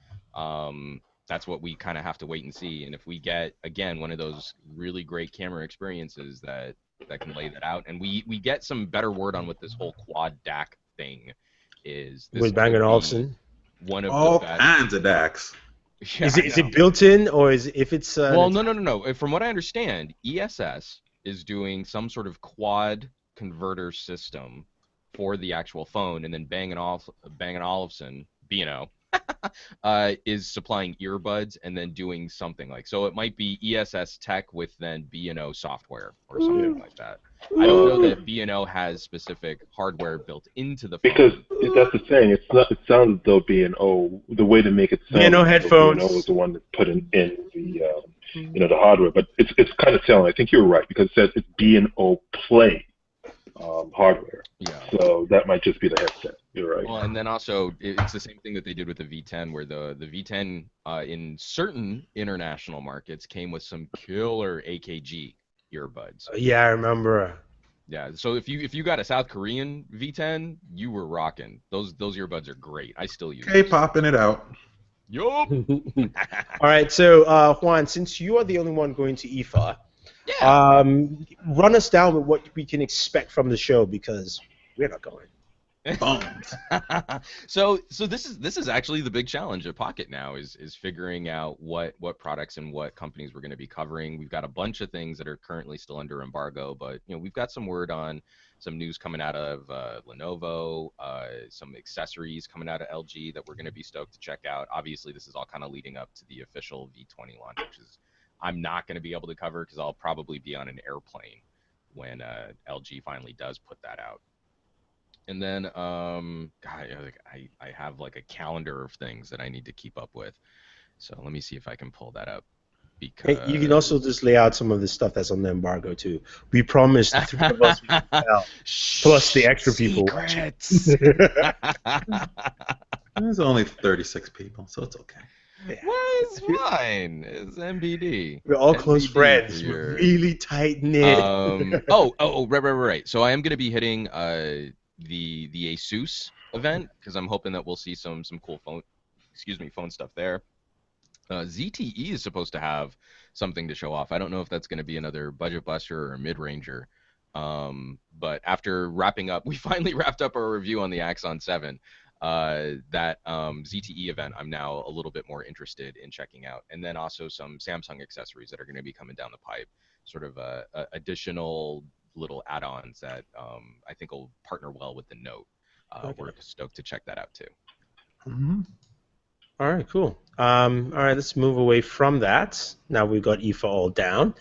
Speaker 2: That's what we kind of have to wait and see. And if we get, again, one of those really great camera experiences that can lay that out, and we get some better word on what this whole quad DAC thing is.
Speaker 1: With Bang & Olufsen?
Speaker 2: One of
Speaker 3: all
Speaker 2: the best.
Speaker 3: kinds of DACs.
Speaker 2: Yeah,
Speaker 1: Is it built in, or is if it's
Speaker 2: well, no. From what I understand, ESS is doing some sort of quad converter system for the actual phone, and then Bang & Olufsen, B&O, is supplying earbuds and then doing something like, so it might be ESS tech with then B&O software or something like that. I don't know that B&O has specific hardware built into the phone.
Speaker 4: Because that's the thing. It's not. It sounds as though B&O, the way to make it sound,
Speaker 1: B&O headphones.
Speaker 4: B&O is the one that put in the the hardware. But it's kind of telling. I think you're right because it says it's B&O Play hardware.
Speaker 2: Yeah.
Speaker 4: So that might just be the headset. You're right.
Speaker 2: Well, and then also it's the same thing that they did with the V10, where the V10 in certain international markets came with some killer AKG earbuds.
Speaker 1: Yeah, I remember.
Speaker 2: Yeah, so if you got a South Korean V10, you were rocking. Those earbuds are great. I still use them.
Speaker 3: K-popping it out.
Speaker 2: Yup.
Speaker 1: All right, so Juan, since you are the only one going to IFA,
Speaker 2: Yeah.
Speaker 1: run us down with what we can expect from the show because we're not going.
Speaker 3: Bones.
Speaker 2: So this is actually the big challenge at Pocket now is figuring out what products and what companies we're going to be covering. We've got a bunch of things that are currently still under embargo, but we've got some word on some news coming out of Lenovo, some accessories coming out of LG that we're going to be stoked to check out. Obviously, this is all kind of leading up to the official V20 launch, which is I'm not going to be able to cover because I'll probably be on an airplane when LG finally does put that out. And then, God, I have like a calendar of things that I need to keep up with. So let me see if I can pull that up. Because
Speaker 1: You can also just lay out some of the stuff that's on the embargo too. We promised the three of us we could tell, plus the extra people watching.
Speaker 3: There's only 36 people, so it's okay.
Speaker 1: Yeah.
Speaker 2: Well, it's fine. It's MBD.
Speaker 1: We're all close
Speaker 2: MBD
Speaker 1: friends.
Speaker 2: for your-
Speaker 1: We're really tight knit.
Speaker 2: Right. So I am going to be hitting the ASUS event because I'm hoping that we'll see some cool phone stuff there. ZTE is supposed to have something to show off. I don't know if that's going to be another budget buster or a mid-ranger. But after wrapping up, we finally wrapped up our review on the Axon 7. That ZTE event I'm now a little bit more interested in checking out. And then also some Samsung accessories that are going to be coming down the pipe, sort of additional little add-ons that I think will partner well with the Note. We're stoked to check that out too.
Speaker 3: Mm-hmm.
Speaker 1: All right, cool. All right, let's move away from that. Now we've got IFA all down.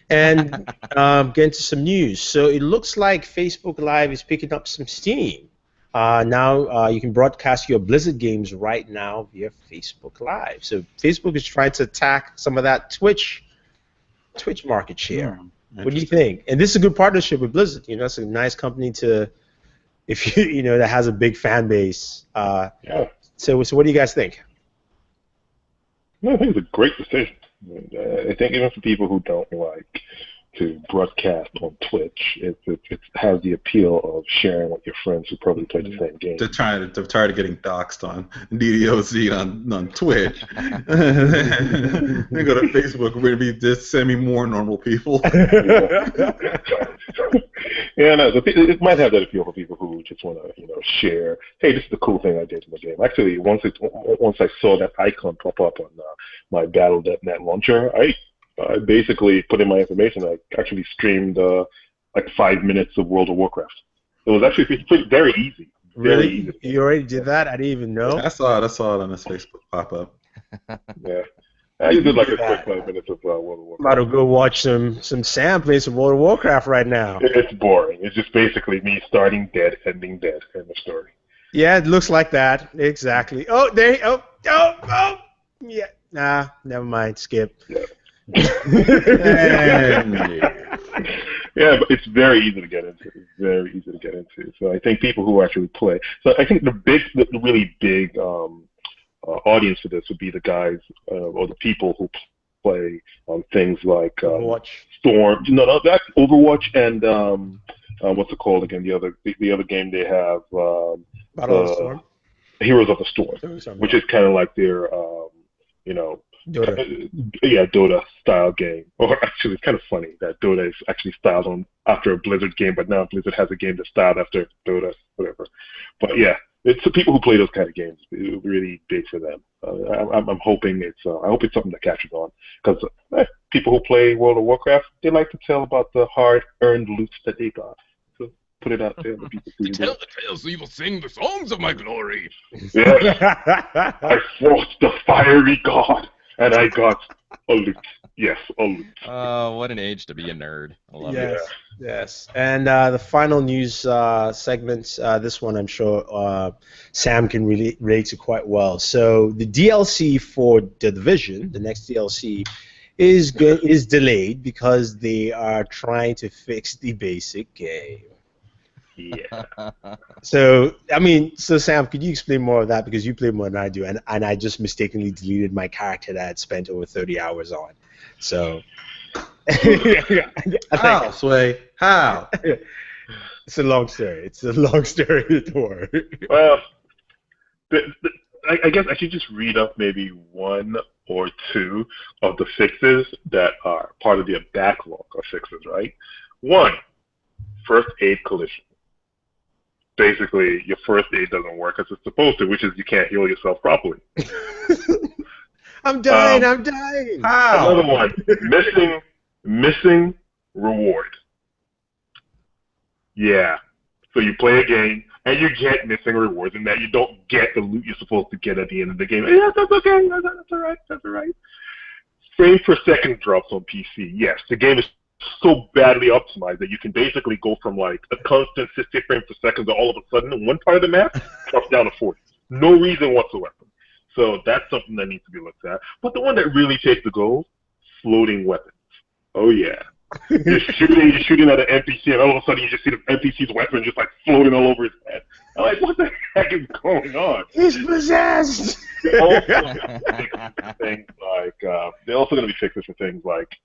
Speaker 1: And get into some news. So it looks like Facebook Live is picking up some steam. Now you can broadcast your Blizzard games right now via Facebook Live. So Facebook is trying to attack some of that Twitch market share. What do you think? And this is a good partnership with Blizzard. It's a nice company to, if that has a big fan base. So what do you guys think?
Speaker 4: No, I think it's a great decision. I think even for people who don't like to broadcast on Twitch, it has the appeal of sharing with your friends who probably play the same game.
Speaker 3: They're tired of getting doxxed on DDoC on Twitch. They go to Facebook, we're going to be just semi more normal people.
Speaker 4: Yeah, no, it might have that appeal for people who just want to, share. Hey, this is the cool thing I did in the game. Actually, once I saw that icon pop up on my Battle.net launcher, I basically put in my information. I actually streamed like 5 minutes of World of Warcraft. It was actually very easy.
Speaker 1: Really?
Speaker 4: Very easy.
Speaker 1: You already did that? I didn't even know.
Speaker 3: I saw it on his Facebook pop up.
Speaker 4: Yeah. I just did like a quick 5 minutes of World of Warcraft.
Speaker 1: Might as well go watch some Sam play some World of Warcraft right now.
Speaker 4: It's boring. It's just basically me starting dead, ending dead, end of story.
Speaker 1: Yeah, it looks like that. Exactly. Oh, yeah. Nah, never mind. Skip.
Speaker 4: Yeah. Yeah, but it's very easy to get into. It's very easy to get into. So I think people who actually play. So I think the really big audience for this would be the guys or the people who play things like
Speaker 1: Overwatch.
Speaker 4: Storm. No, that's Overwatch and what's it called again? The other game they have.
Speaker 1: Battle of the Storm.
Speaker 4: Heroes of the Storm, which is kind of like their
Speaker 1: Dota.
Speaker 4: Dota style game. Or actually, it's kind of funny that Dota is actually styled after a Blizzard game, but now Blizzard has a game that's styled after Dota, whatever. But yeah, it's the people who play those kind of games. It's really big for them. I'm hoping I hope it's something that catches on, because people who play World of Warcraft, they like to tell about the hard-earned loot that they got. So put it out there, and people see
Speaker 2: Tell the tales so you will sing the songs of my glory.
Speaker 4: Yes, I fought the fiery god, and I got a loot. Yes, a loot.
Speaker 2: Oh, what an age to be a nerd. I love
Speaker 1: Yes,
Speaker 2: it.
Speaker 1: yes. And the final news segment, this one I'm sure Sam can relate to quite well. So the DLC for The Division, the next DLC, is delayed because they are trying to fix the basic game.
Speaker 4: Yeah.
Speaker 1: So, I mean, so Sam, could you explain more of that, because you play more than I do, and I just mistakenly deleted my character that I'd spent over 30 hours on. So,
Speaker 3: How, Sway? How?
Speaker 1: It's a long story. It's a long story. Don't worry.
Speaker 4: Well, I guess I should just read up maybe one or two of the fixes that are part of the backlog of fixes, right? One, first aid collision. Basically, your first aid doesn't work as it's supposed to, which is you can't heal yourself properly.
Speaker 1: I'm dying. I'm dying.
Speaker 3: How?
Speaker 4: Another one, missing reward. Yeah. So you play a game and you get missing rewards, and that you don't get the loot you're supposed to get at the end of the game. Yeah, that's okay. That's all right. That's all right. Frame per second drops on PC. Yes, the game is so badly optimized that you can basically go from like a constant 60 frames per second to all of a sudden in one part of the map drops down to 40. No reason whatsoever. So that's something that needs to be looked at. But the one that really takes the goal, floating weapons. Oh yeah. You're shooting at an NPC, and all of a sudden you just see the NPC's weapon just like floating all over his head. I'm like, what the heck is going on?
Speaker 1: He's possessed.
Speaker 4: Things like they're also going to be fixes for things like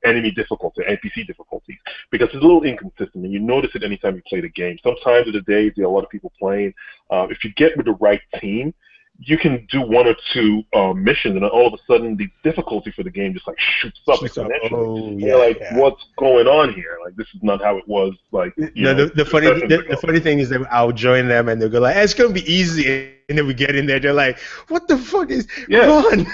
Speaker 4: enemy difficulty, NPC difficulties, because it's a little inconsistent, and you notice it anytime you play the game. Sometimes of the days there are a lot of people playing. If you get with the right team, you can do one or two missions, and then all of a sudden the difficulty for the game just like shoots up exponentially.
Speaker 1: Oh, yeah,
Speaker 4: you're like,
Speaker 1: yeah.
Speaker 4: what's going on here? Like, this is not how it was. Like,
Speaker 1: The funny thing is that I'll join them and they'll go like, "It's gonna be easy," and then we get in there, they're like, "What the fuck is run?"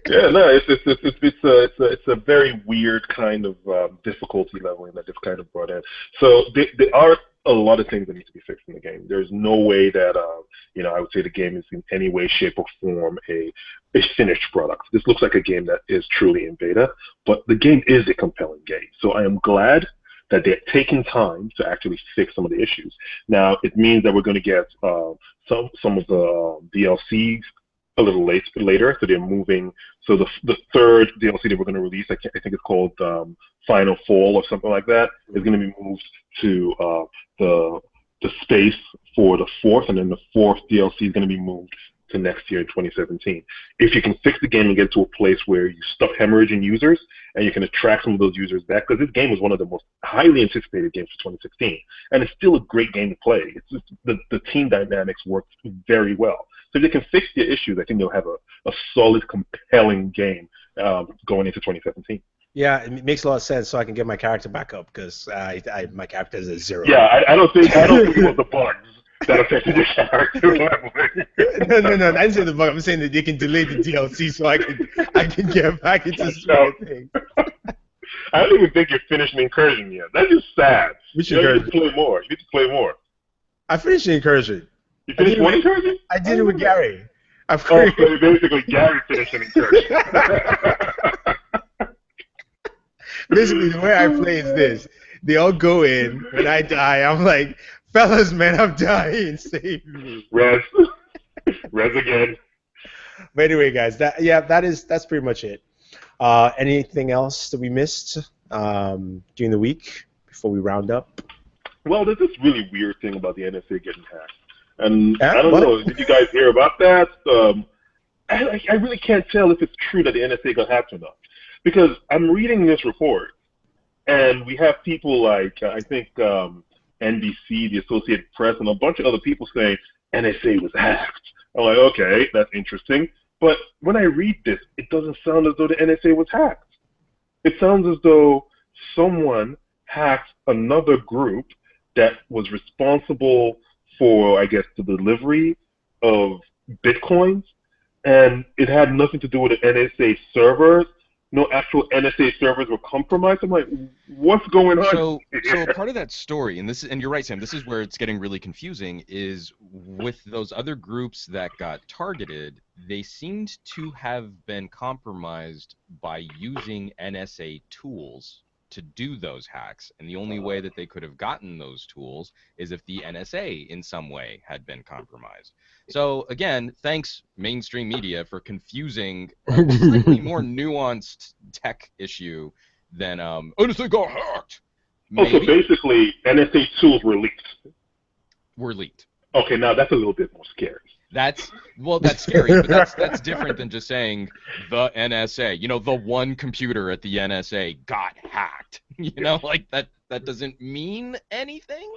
Speaker 4: Yeah, no, it's a very weird kind of difficulty leveling that they've kind of brought in. So there are a lot of things that need to be fixed in the game. There's no way that I would say the game is in any way, shape, or form a finished product. This looks like a game that is truly in beta, but the game is a compelling game. So I am glad that they're taking time to actually fix some of the issues. Now, it means that we're going to get some of the DLCs a little later, so they're moving. So the third DLC that we're going to release, I think it's called Final Fall or something like that, is going to be moved to the space for the fourth, and then the fourth DLC is going to be moved to next year in 2017. If you can fix the game and get to a place where you stop hemorrhaging users and you can attract some of those users back, because this game was one of the most highly anticipated games for 2016, and it's still a great game to play. It's just the team dynamics work very well. So if they can fix the issues, I think they'll have a solid, compelling game going into 2017.
Speaker 1: Yeah, it makes a lot of sense. So I can get my character back up, because my character is a 0.
Speaker 4: Yeah, I don't think it was the bugs that affected your character.
Speaker 1: No, I didn't say the bug. I'm saying that they can delay the DLC so I can get back into some things.
Speaker 4: I don't even think you're finishing Incursion yet. That's just sad.
Speaker 1: Which
Speaker 4: you need to play more. You need to play more.
Speaker 1: I finished the Incursion.
Speaker 4: You finished one Incursion?
Speaker 1: I did it with Gary.
Speaker 4: So basically Gary finished an Incursion.
Speaker 1: Basically, the way I play is this. They all go in. When I die, I'm like, "Fellas, man, I'm dying. Save me."
Speaker 4: Res again.
Speaker 1: But anyway, guys, that's pretty much it. Anything else that we missed during the week before we round up?
Speaker 4: Well, there's this really weird thing about the NSA getting hacked. And I don't know, did you guys hear about that? I really can't tell if it's true that the NSA got hacked or not. Because I'm reading this report, and we have people like, I think NBC, the Associated Press, and a bunch of other people saying NSA was hacked. I'm like, okay, that's interesting. But when I read this, it doesn't sound as though the NSA was hacked. It sounds as though someone hacked another group that was responsible for, I guess, the delivery of bitcoins, and it had nothing to do with the NSA servers. No actual NSA servers were compromised. I'm like, what's going on?
Speaker 2: So a part of that story, and you're right, Sam, this is where it's getting really confusing, is with those other groups that got targeted, they seemed to have been compromised by using NSA tools to do those hacks. And the only way that they could have gotten those tools is if the NSA in some way had been compromised. So again, thanks mainstream media for confusing a slightly more nuanced tech issue than NSA got hacked.
Speaker 4: Oh, so basically NSA tools were leaked.
Speaker 2: Were leaked.
Speaker 4: Okay, now that's a little bit more scary.
Speaker 2: That's scary, but that's different than just saying the NSA. You know, the one computer at the NSA got hacked. You know, like that doesn't mean anything.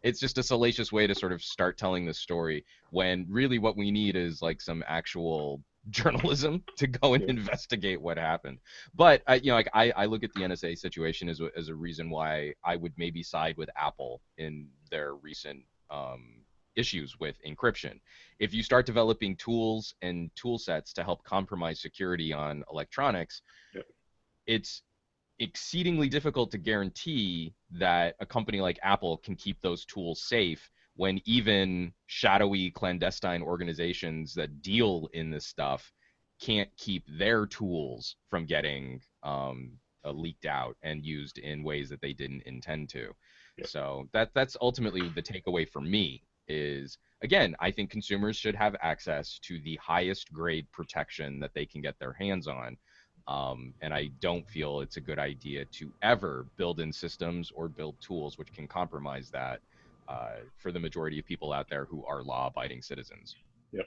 Speaker 2: It's just a salacious way to sort of start telling this story when really what we need is like some actual journalism to go and investigate what happened. But I look at the NSA situation as a reason why I would maybe side with Apple in their recent issues with encryption. If you start developing tools and tool sets to help compromise security on electronics, it's exceedingly difficult to guarantee that a company like Apple can keep those tools safe when even shadowy clandestine organizations that deal in this stuff can't keep their tools from getting leaked out and used in ways that they didn't intend to. So that's ultimately the takeaway for me is, again, I think consumers should have access to the highest grade protection that they can get their hands on. And I don't feel it's a good idea to ever build in systems or build tools which can compromise that for the majority of people out there who are law-abiding citizens.
Speaker 4: Yep,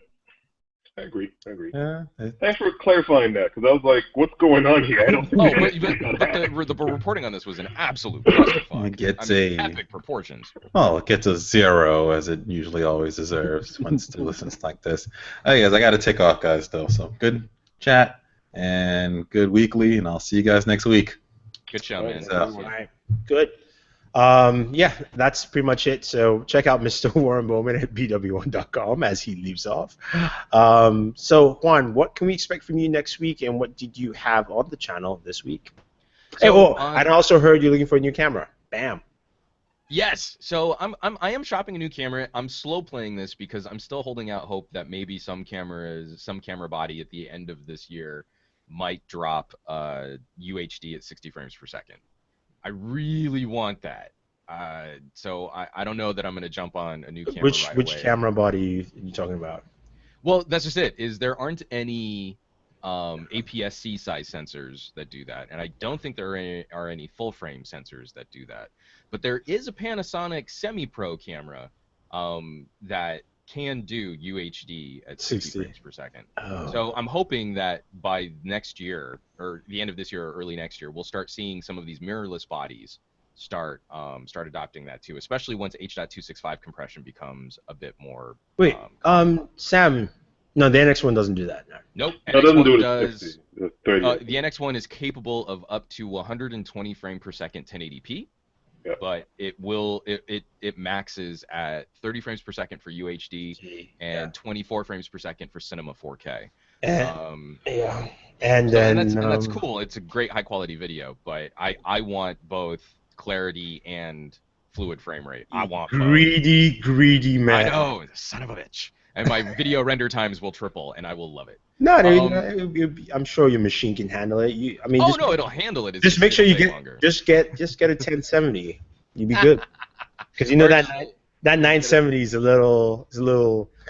Speaker 4: I agree.
Speaker 3: Yeah.
Speaker 4: Thanks for clarifying that, because I was like, what's going on here? I don't
Speaker 2: but the reporting on this was an absolute clusterfuck.
Speaker 3: It
Speaker 2: epic proportions.
Speaker 3: Well, it gets a 0, as it usually always deserves when it listens like this. Hey, guys, I got to take off, guys, though. So good chat and good weekly, and I'll see you guys next week.
Speaker 2: Good show, man.
Speaker 1: All right. Good. Yeah, that's pretty much it. So check out Mr. Warren Bowman at BW1.com as he leaves off. So Juan, what can we expect from you next week, and what did you have on the channel this week?
Speaker 2: So,
Speaker 1: I also heard you're looking for a new camera. Bam.
Speaker 2: Yes. So I am shopping a new camera. I'm slow playing this because I'm still holding out hope that maybe some camera body at the end of this year might drop UHD at 60 frames per second. I really want that. So I don't know that I'm going to jump on a new camera right away.
Speaker 1: Which camera body are you talking about?
Speaker 2: Well, that's just it. There aren't any APS-C size sensors that do that, and I don't think there are any full frame sensors that do that. But there is a Panasonic semi-pro camera that can do UHD at 60 frames per second.
Speaker 1: Oh.
Speaker 2: So I'm hoping that by next year, or the end of this year or early next year, we'll start seeing some of these mirrorless bodies start adopting that too, especially once H.265 compression becomes a bit more.
Speaker 1: Wait, Sam, no, the NX1 doesn't do that. No.
Speaker 2: Nope.
Speaker 4: No, it doesn't do it
Speaker 2: does.
Speaker 4: 60, 30.
Speaker 2: The NX1 is capable of up to 120 frame per second 1080p.
Speaker 4: Yep.
Speaker 2: But it maxes at 30 frames per second for UHD and 24 frames per second for Cinema 4K. And that's cool. It's a great high quality video, but I want both clarity and fluid frame rate. I want
Speaker 1: greedy man.
Speaker 2: I know, son of a bitch. And my video render times will triple, and I will love it.
Speaker 1: No, I'm sure your machine can handle it.
Speaker 2: No, it'll handle it.
Speaker 1: Just make sure you get a 1070. You'd be good. Because you know that 970 is a little.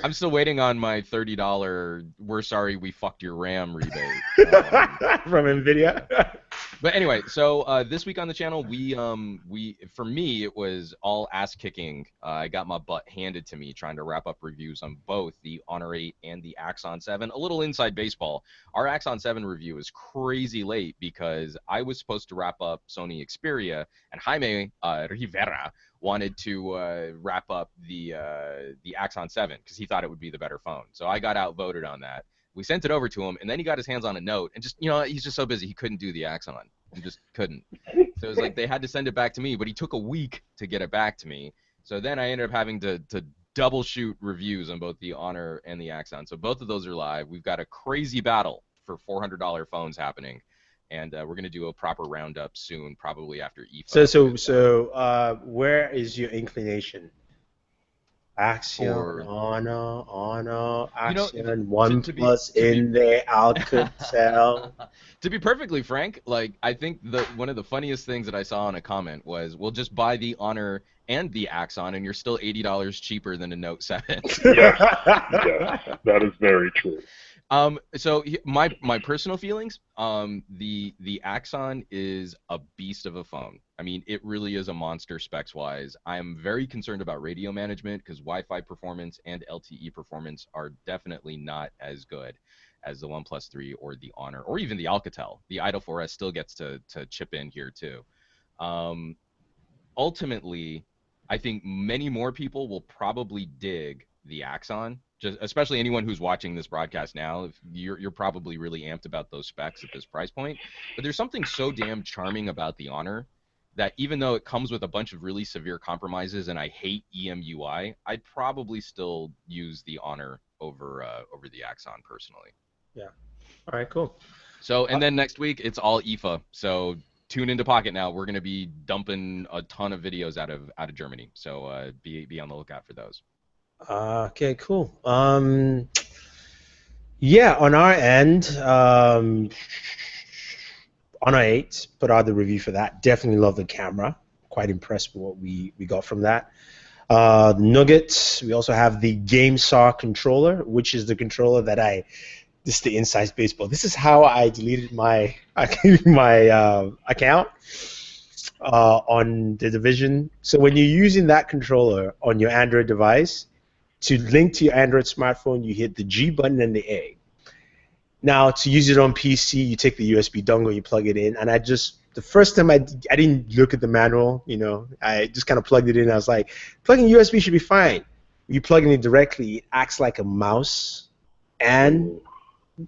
Speaker 2: I'm still waiting on my $30. We're sorry we fucked your RAM rebate
Speaker 1: from Nvidia.
Speaker 2: But anyway, so this week on the channel, for me it was all ass kicking. I got my butt handed to me trying to wrap up reviews on both the Honor 8 and the Axon 7. A little inside baseball. Our Axon 7 review is crazy late because I was supposed to wrap up Sony Xperia, and Jaime Rivera wanted to wrap up the Axon 7 because he thought it would be the better phone. So I got outvoted on that. We sent it over to him, and then he got his hands on a note, and just, he's just so busy he couldn't do the Axon. He just couldn't. So it was like they had to send it back to me, but he took a week to get it back to me. So then I ended up having to double shoot reviews on both the Honor and the Axon. So both of those are live. We've got a crazy battle for $400 phones happening, and we're going to do a proper roundup soon, probably after IFA.
Speaker 1: So where is your inclination? Axion,
Speaker 2: For-
Speaker 1: Honor, Axion,
Speaker 2: You know,
Speaker 1: OnePlus
Speaker 2: to be-
Speaker 1: in there, Alcatel.
Speaker 2: To be perfectly frank, like I think one of the funniest things that I saw in a comment was, "We'll just buy the Honor and the Axon, and you're still $80 cheaper than a Note 7."
Speaker 4: Yes, that is very true.
Speaker 2: So my personal feelings, the Axon is a beast of a phone. I mean, it really is a monster specs wise. I'm very concerned about radio management because Wi-Fi performance and LTE performance are definitely not as good as the OnePlus 3 or the Honor or even the Alcatel. The Idol 4S still gets to chip in here too. Ultimately, I think many more people will probably dig the Axon. Just especially anyone who's watching this broadcast now, if you're probably really amped about those specs at this price point. But there's something so damn charming about the Honor that even though it comes with a bunch of really severe compromises, and I hate EMUI, I'd probably still use the Honor over the Axon personally.
Speaker 1: Yeah. All right. Cool.
Speaker 2: So and then next week it's all IFA. So tune into Pocket now. We're gonna be dumping a ton of videos out of Germany. So be on the lookout for those.
Speaker 1: Okay, cool. Yeah, on our end, Honor 8 put out the review for that. Definitely love the camera. Quite impressed with what we got from that. The Nuggets. We also have the GameSaw controller, which is the controller that this is the Inside Baseball. This is how I deleted my account on the Division. So when you're using that controller on your Android device, to link to your Android smartphone, you hit the G button and the A. Now, to use it on PC, you take the USB dongle, you plug it in, and the first time I didn't look at the manual, I just kind of plugged it in. I was like, plugging USB should be fine. You plug it in directly, it acts like a mouse, and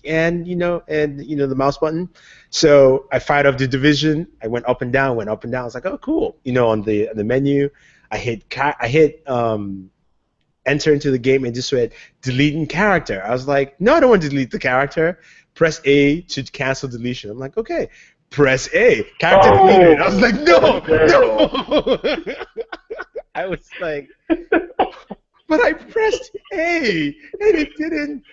Speaker 1: the mouse button. So I fired up the Division. I went up and down. I was like, oh, cool. On the menu, I hit enter into the game and just said deleting character. I was like, no, I don't want to delete the character. Press A to cancel deletion. I'm like, okay. Press A. Character deleted. I was like, no. I was like, but I pressed A and it didn't.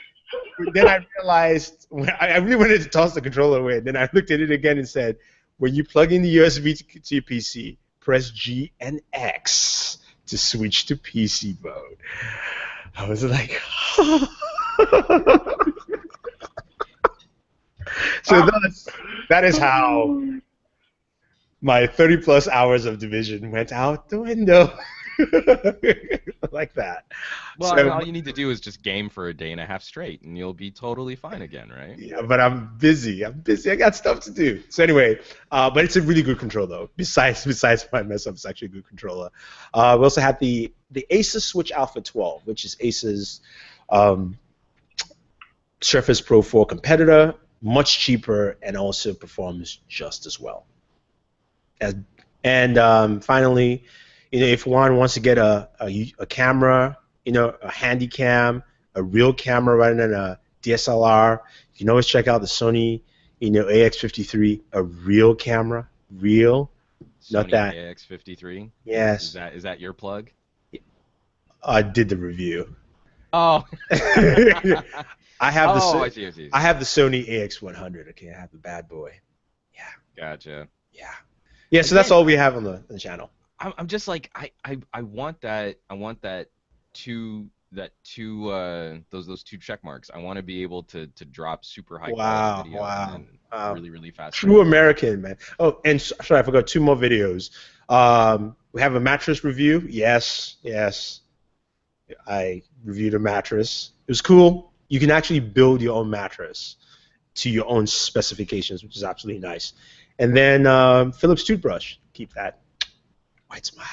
Speaker 1: Then I realized I really wanted to toss the controller away. Then I looked at it again and said, when you plug in the USB to your PC, press G and X to switch to PC mode. I was like, so that is how my 30+ hours of Division went out the window. Like that.
Speaker 2: Well,
Speaker 1: So,
Speaker 2: all you need to do is just game for a day and a half straight, and you'll be totally fine again, right?
Speaker 1: yeah, but I'm busy. I got stuff to do. So anyway, but it's a really good controller, though. Besides my mess up, it's actually a good controller. We also have the Asus Switch Alpha 12, which is Asus Surface Pro 4 competitor, much cheaper, and also performs just as well. And finally, if one wants to get a camera, a handy cam, a real camera rather than a DSLR, you can always check out the Sony, AX53, a real camera, real, not
Speaker 2: Sony
Speaker 1: that.
Speaker 2: AX53.
Speaker 1: Yes.
Speaker 2: Is that your plug?
Speaker 1: I did the review.
Speaker 2: Oh.
Speaker 1: I have
Speaker 2: I see.
Speaker 1: I have the Sony AX100. Okay, I have the bad boy. Yeah.
Speaker 2: Gotcha.
Speaker 1: Yeah. So that's all we have on the channel.
Speaker 2: I'm just like I want that two those two check marks. I want to be able to drop super high quality video and really really fast.
Speaker 1: True American, man. Oh, and sorry, I forgot 2 more videos. We have a mattress review. Yes. I reviewed a mattress. It was cool. You can actually build your own mattress to your own specifications, which is absolutely nice. And then Philips toothbrush. Keep that. White smile.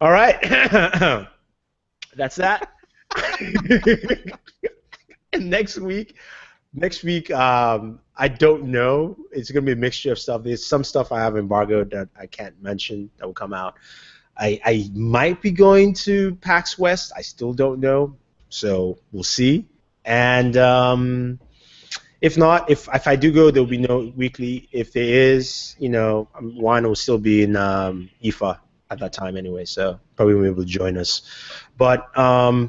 Speaker 1: All right. That's that. And next week, I don't know. It's going to be a mixture of stuff. There's some stuff I have embargoed that I can't mention that will come out. I might be going to PAX West. I still don't know, so we'll see. And if not, if I do go, there will be no weekly. If there is, Juan will still be in IFA at that time anyway, so probably won't be able to join us. But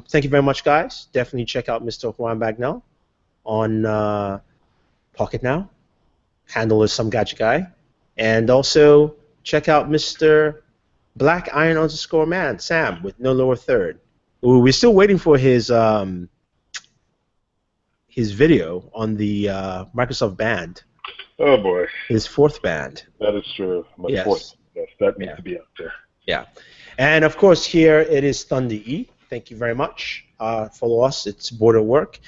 Speaker 1: thank you very much, guys. Definitely check out Mr. Juan Bagnell on Pocket Now. Handle is Some Gadget Guy. And also check out Mr. Black Iron _ Man, Sam, with no lower third. Ooh, we're still waiting for his video on the Microsoft band.
Speaker 4: Oh boy.
Speaker 1: His fourth band.
Speaker 4: That is true. My fourth. Yes, that needs to be out there.
Speaker 1: Yeah. And of course here it is Thunder E. Thank you very much. Follow us. It's Booredatwork.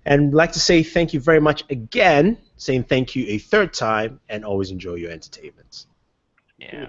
Speaker 1: And I'd like to say thank you very much again, saying thank you a third time, and always enjoy your entertainment.
Speaker 2: Yeah.